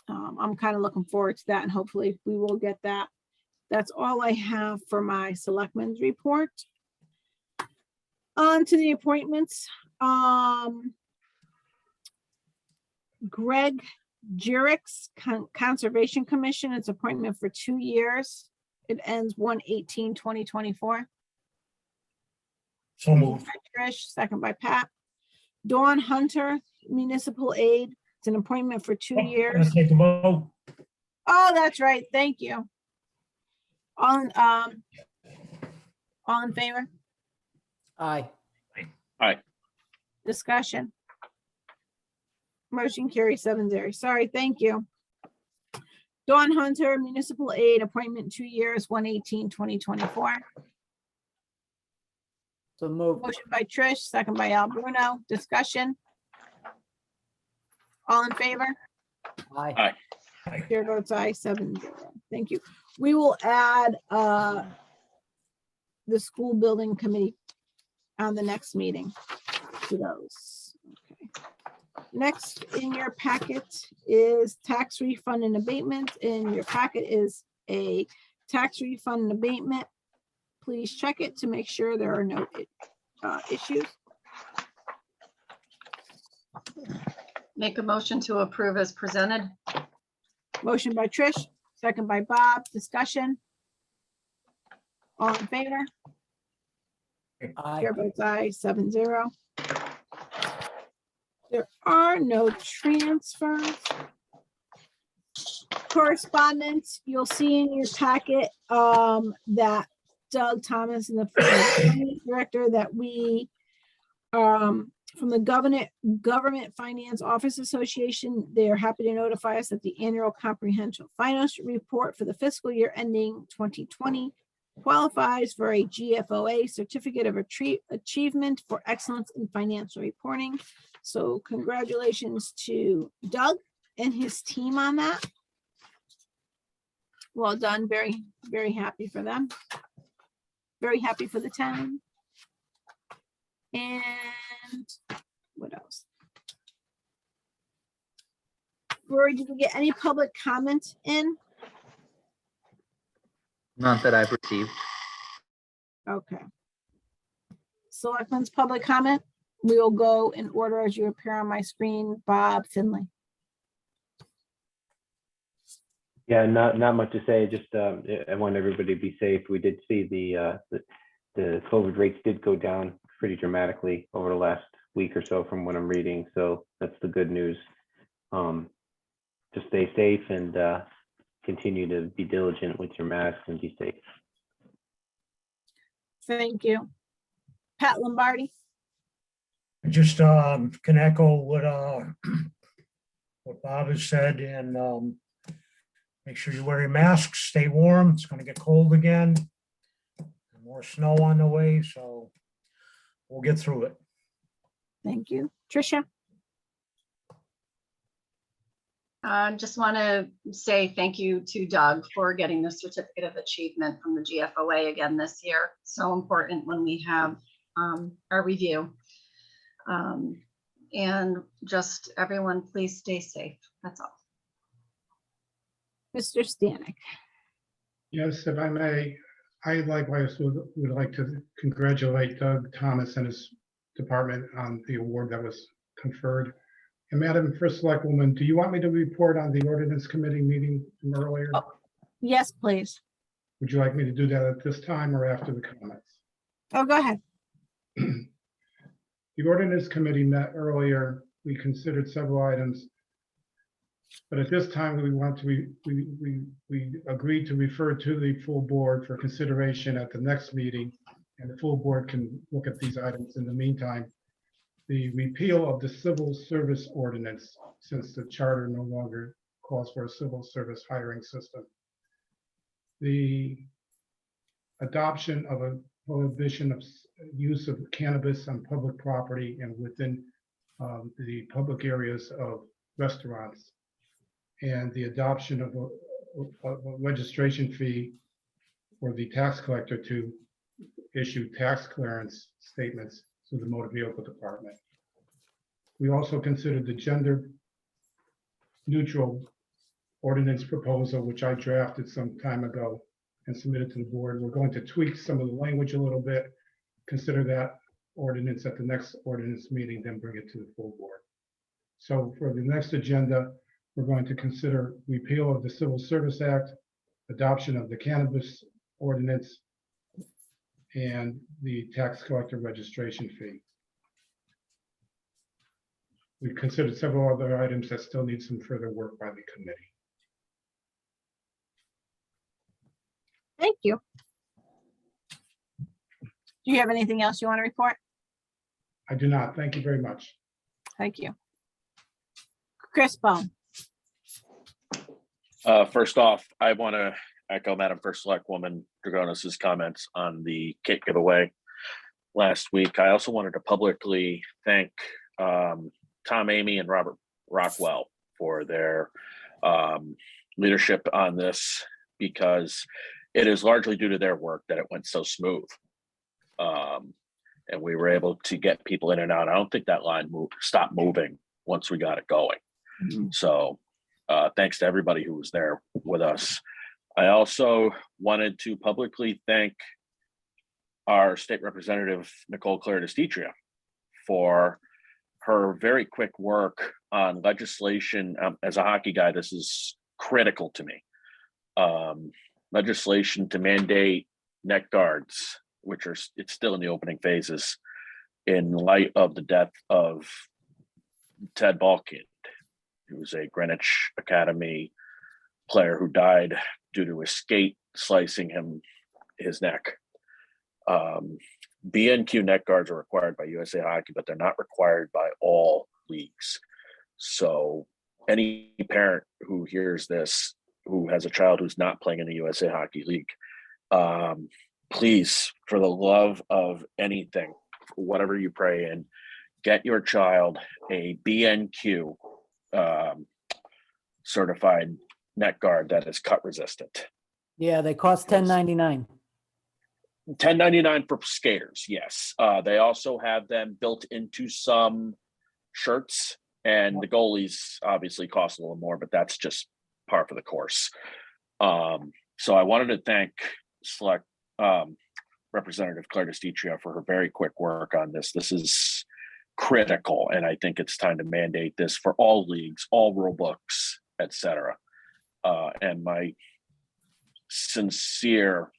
I'm kind of looking forward to that, and hopefully we will get that. That's all I have for my selectmen's report. On to the appointments. Greg Jurick's Conservation Commission, its appointment for 2 years. It ends 1/18/2024. So moved. Trish, second by Pat. Dawn Hunter, Municipal Aid. It's an appointment for 2 years. Take a vote. Oh, that's right. Thank you. All in favor? Aye. Discussion. Motion carries 7-0. Sorry, thank you. Dawn Hunter, municipal aid appointment, 2 years, 1/18/2024. So move. Motion by Trish, second by Al Bruno. Discussion. All in favor? Aye. Chair votes aye, 7-0. Thank you. We will add the school building committee on the next meeting to those. Okay. Next in your packet is tax refund and abatement. In your packet is a tax refund and abatement. Please check it to make sure there are no issues. Make a motion to approve as presented. Motion by Trish, second by Bob. Discussion. All in favor? Aye. Chair votes aye, 7-0. There are no transfers. Correspondence, you'll see in your packet that Doug Thomas and the finance director that we from the Government Finance Office Association, they are happy to notify us that the annual comprehensive finance report for the fiscal year ending 2020 qualifies for a GFOA Certificate of Achievement for Excellence in Financial Reporting. So congratulations to Doug and his team on that. Well done. Very, very happy for them. Very happy for the town. And what else? Rory, did we get any public comment in? Not that I've received. Okay. Selectmen's public comment. We will go in order as you appear on my screen. Bob Finley. Yeah, not much to say. Just I want everybody to be safe. We did see the COVID rates did go down pretty dramatically over the last week or so from what I'm reading. So that's the good news. Just stay safe and continue to be diligent with your masks and be safe. Thank you. Pat Lombardi. I just can echo what Bob has said, and make sure you wear your masks, stay warm. It's going to get cold again. More snow on the way, so we'll get through it. Thank you. Tricia. Just want to say thank you to Doug for getting the Certificate of Achievement from the GFOA again this year. So important when we have our review. And just everyone, please stay safe. That's all. Mr. Stanek. Yes, if I may, I likewise would like to congratulate Doug Thomas and his department on the award that was conferred. And Madam First Selectwoman, do you want me to report on the Ordinance Committee meeting from earlier? Oh, yes, please. Would you like me to do that at this time or after the comments? Oh, go ahead. The Ordinance Committee met earlier. We considered several items. But at this time, we agreed to refer to the full board for consideration at the next meeting. And the full board can look at these items in the meantime. The repeal of the civil service ordinance, since the charter no longer calls for a civil service hiring system. The adoption of a prohibition of use of cannabis on public property and within the public areas of restaurants. And the adoption of a registration fee for the tax collector to issue tax clearance statements to the motor vehicle department. We also considered the gender neutral ordinance proposal, which I drafted some time ago and submitted to the board. We're going to tweak some of the language a little bit, consider that ordinance at the next ordinance meeting, then bring it to the full board. So for the next agenda, we're going to consider repeal of the Civil Service Act, adoption of the cannabis ordinance, and the tax collector registration fee. We've considered several other items that still need some further work by the committee. Thank you. Do you have anything else you want to report? I do not. Thank you very much. Thank you. Chris Bone. First off, I want to echo Madam First Selectwoman Dragonis's comments on the cake giveaway last week. I also wanted to publicly thank Tom Amy and Robert Rockwell for their leadership on this, because it is largely due to their work that it went so smooth. And we were able to get people in and out. I don't think that line stopped moving once we got it going. So thanks to everybody who was there with us. I also wanted to publicly thank our state representative, Nicole Claire Destetria, for her very quick work on legislation. As a hockey guy, this is critical to me. Legislation to mandate neck guards, which are, it's still in the opening phases, in light of the death of Ted Balkind, who was a Greenwich Academy player who died due to a skate slicing his neck. BNQ neck guards are required by USA Hockey, but they're not required by all leagues. So any parent who hears this, who has a child who's not playing in the USA Hockey League, please, for the love of anything, whatever you pray in, get your child a BNQ certified neck guard that is cut resistant. Yeah, they cost $10.99. $10.99 for skaters, yes. They also have them built into some shirts, and the goalies obviously cost a little more, but that's just par for the course. So I wanted to thank Representative Claire Destetria for her very quick work on this. This is critical, and I think it's time to mandate this for all leagues, all rule books, etc. And my sincere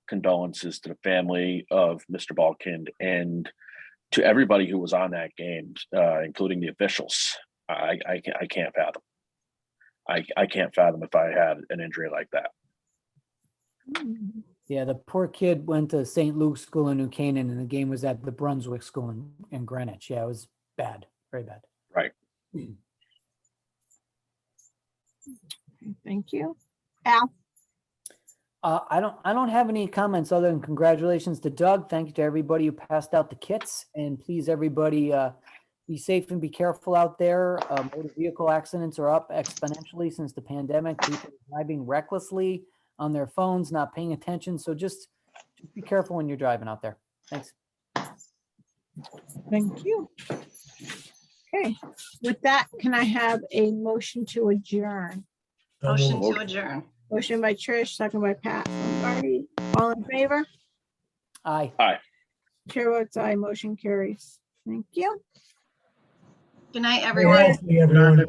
condolences to the family of Mr. Balkind and to everybody who was on that game, including the officials. I can't fathom. I can't fathom if I had an injury like that. Yeah, the poor kid went to St. Luke's School in New Canaan, and the game was at the Brunswick School in Greenwich. Yeah, it was bad, very bad. Right. Thank you. Al? I don't have any comments other than congratulations to Doug. Thank you to everybody who passed out the kits, and please everybody be safe and be careful out there. Motor vehicle accidents are up exponentially since the pandemic. People are driving recklessly on their phones, not paying attention. So just be careful when you're driving out there. Thanks. Thank you. Okay, with that, can I have a motion to adjourn? Motion to adjourn. Motion by Trish, second by Pat Lombardi. All in favor? Aye. Chair votes aye, motion carries. Thank you. Good night, everyone. Hopefully everyone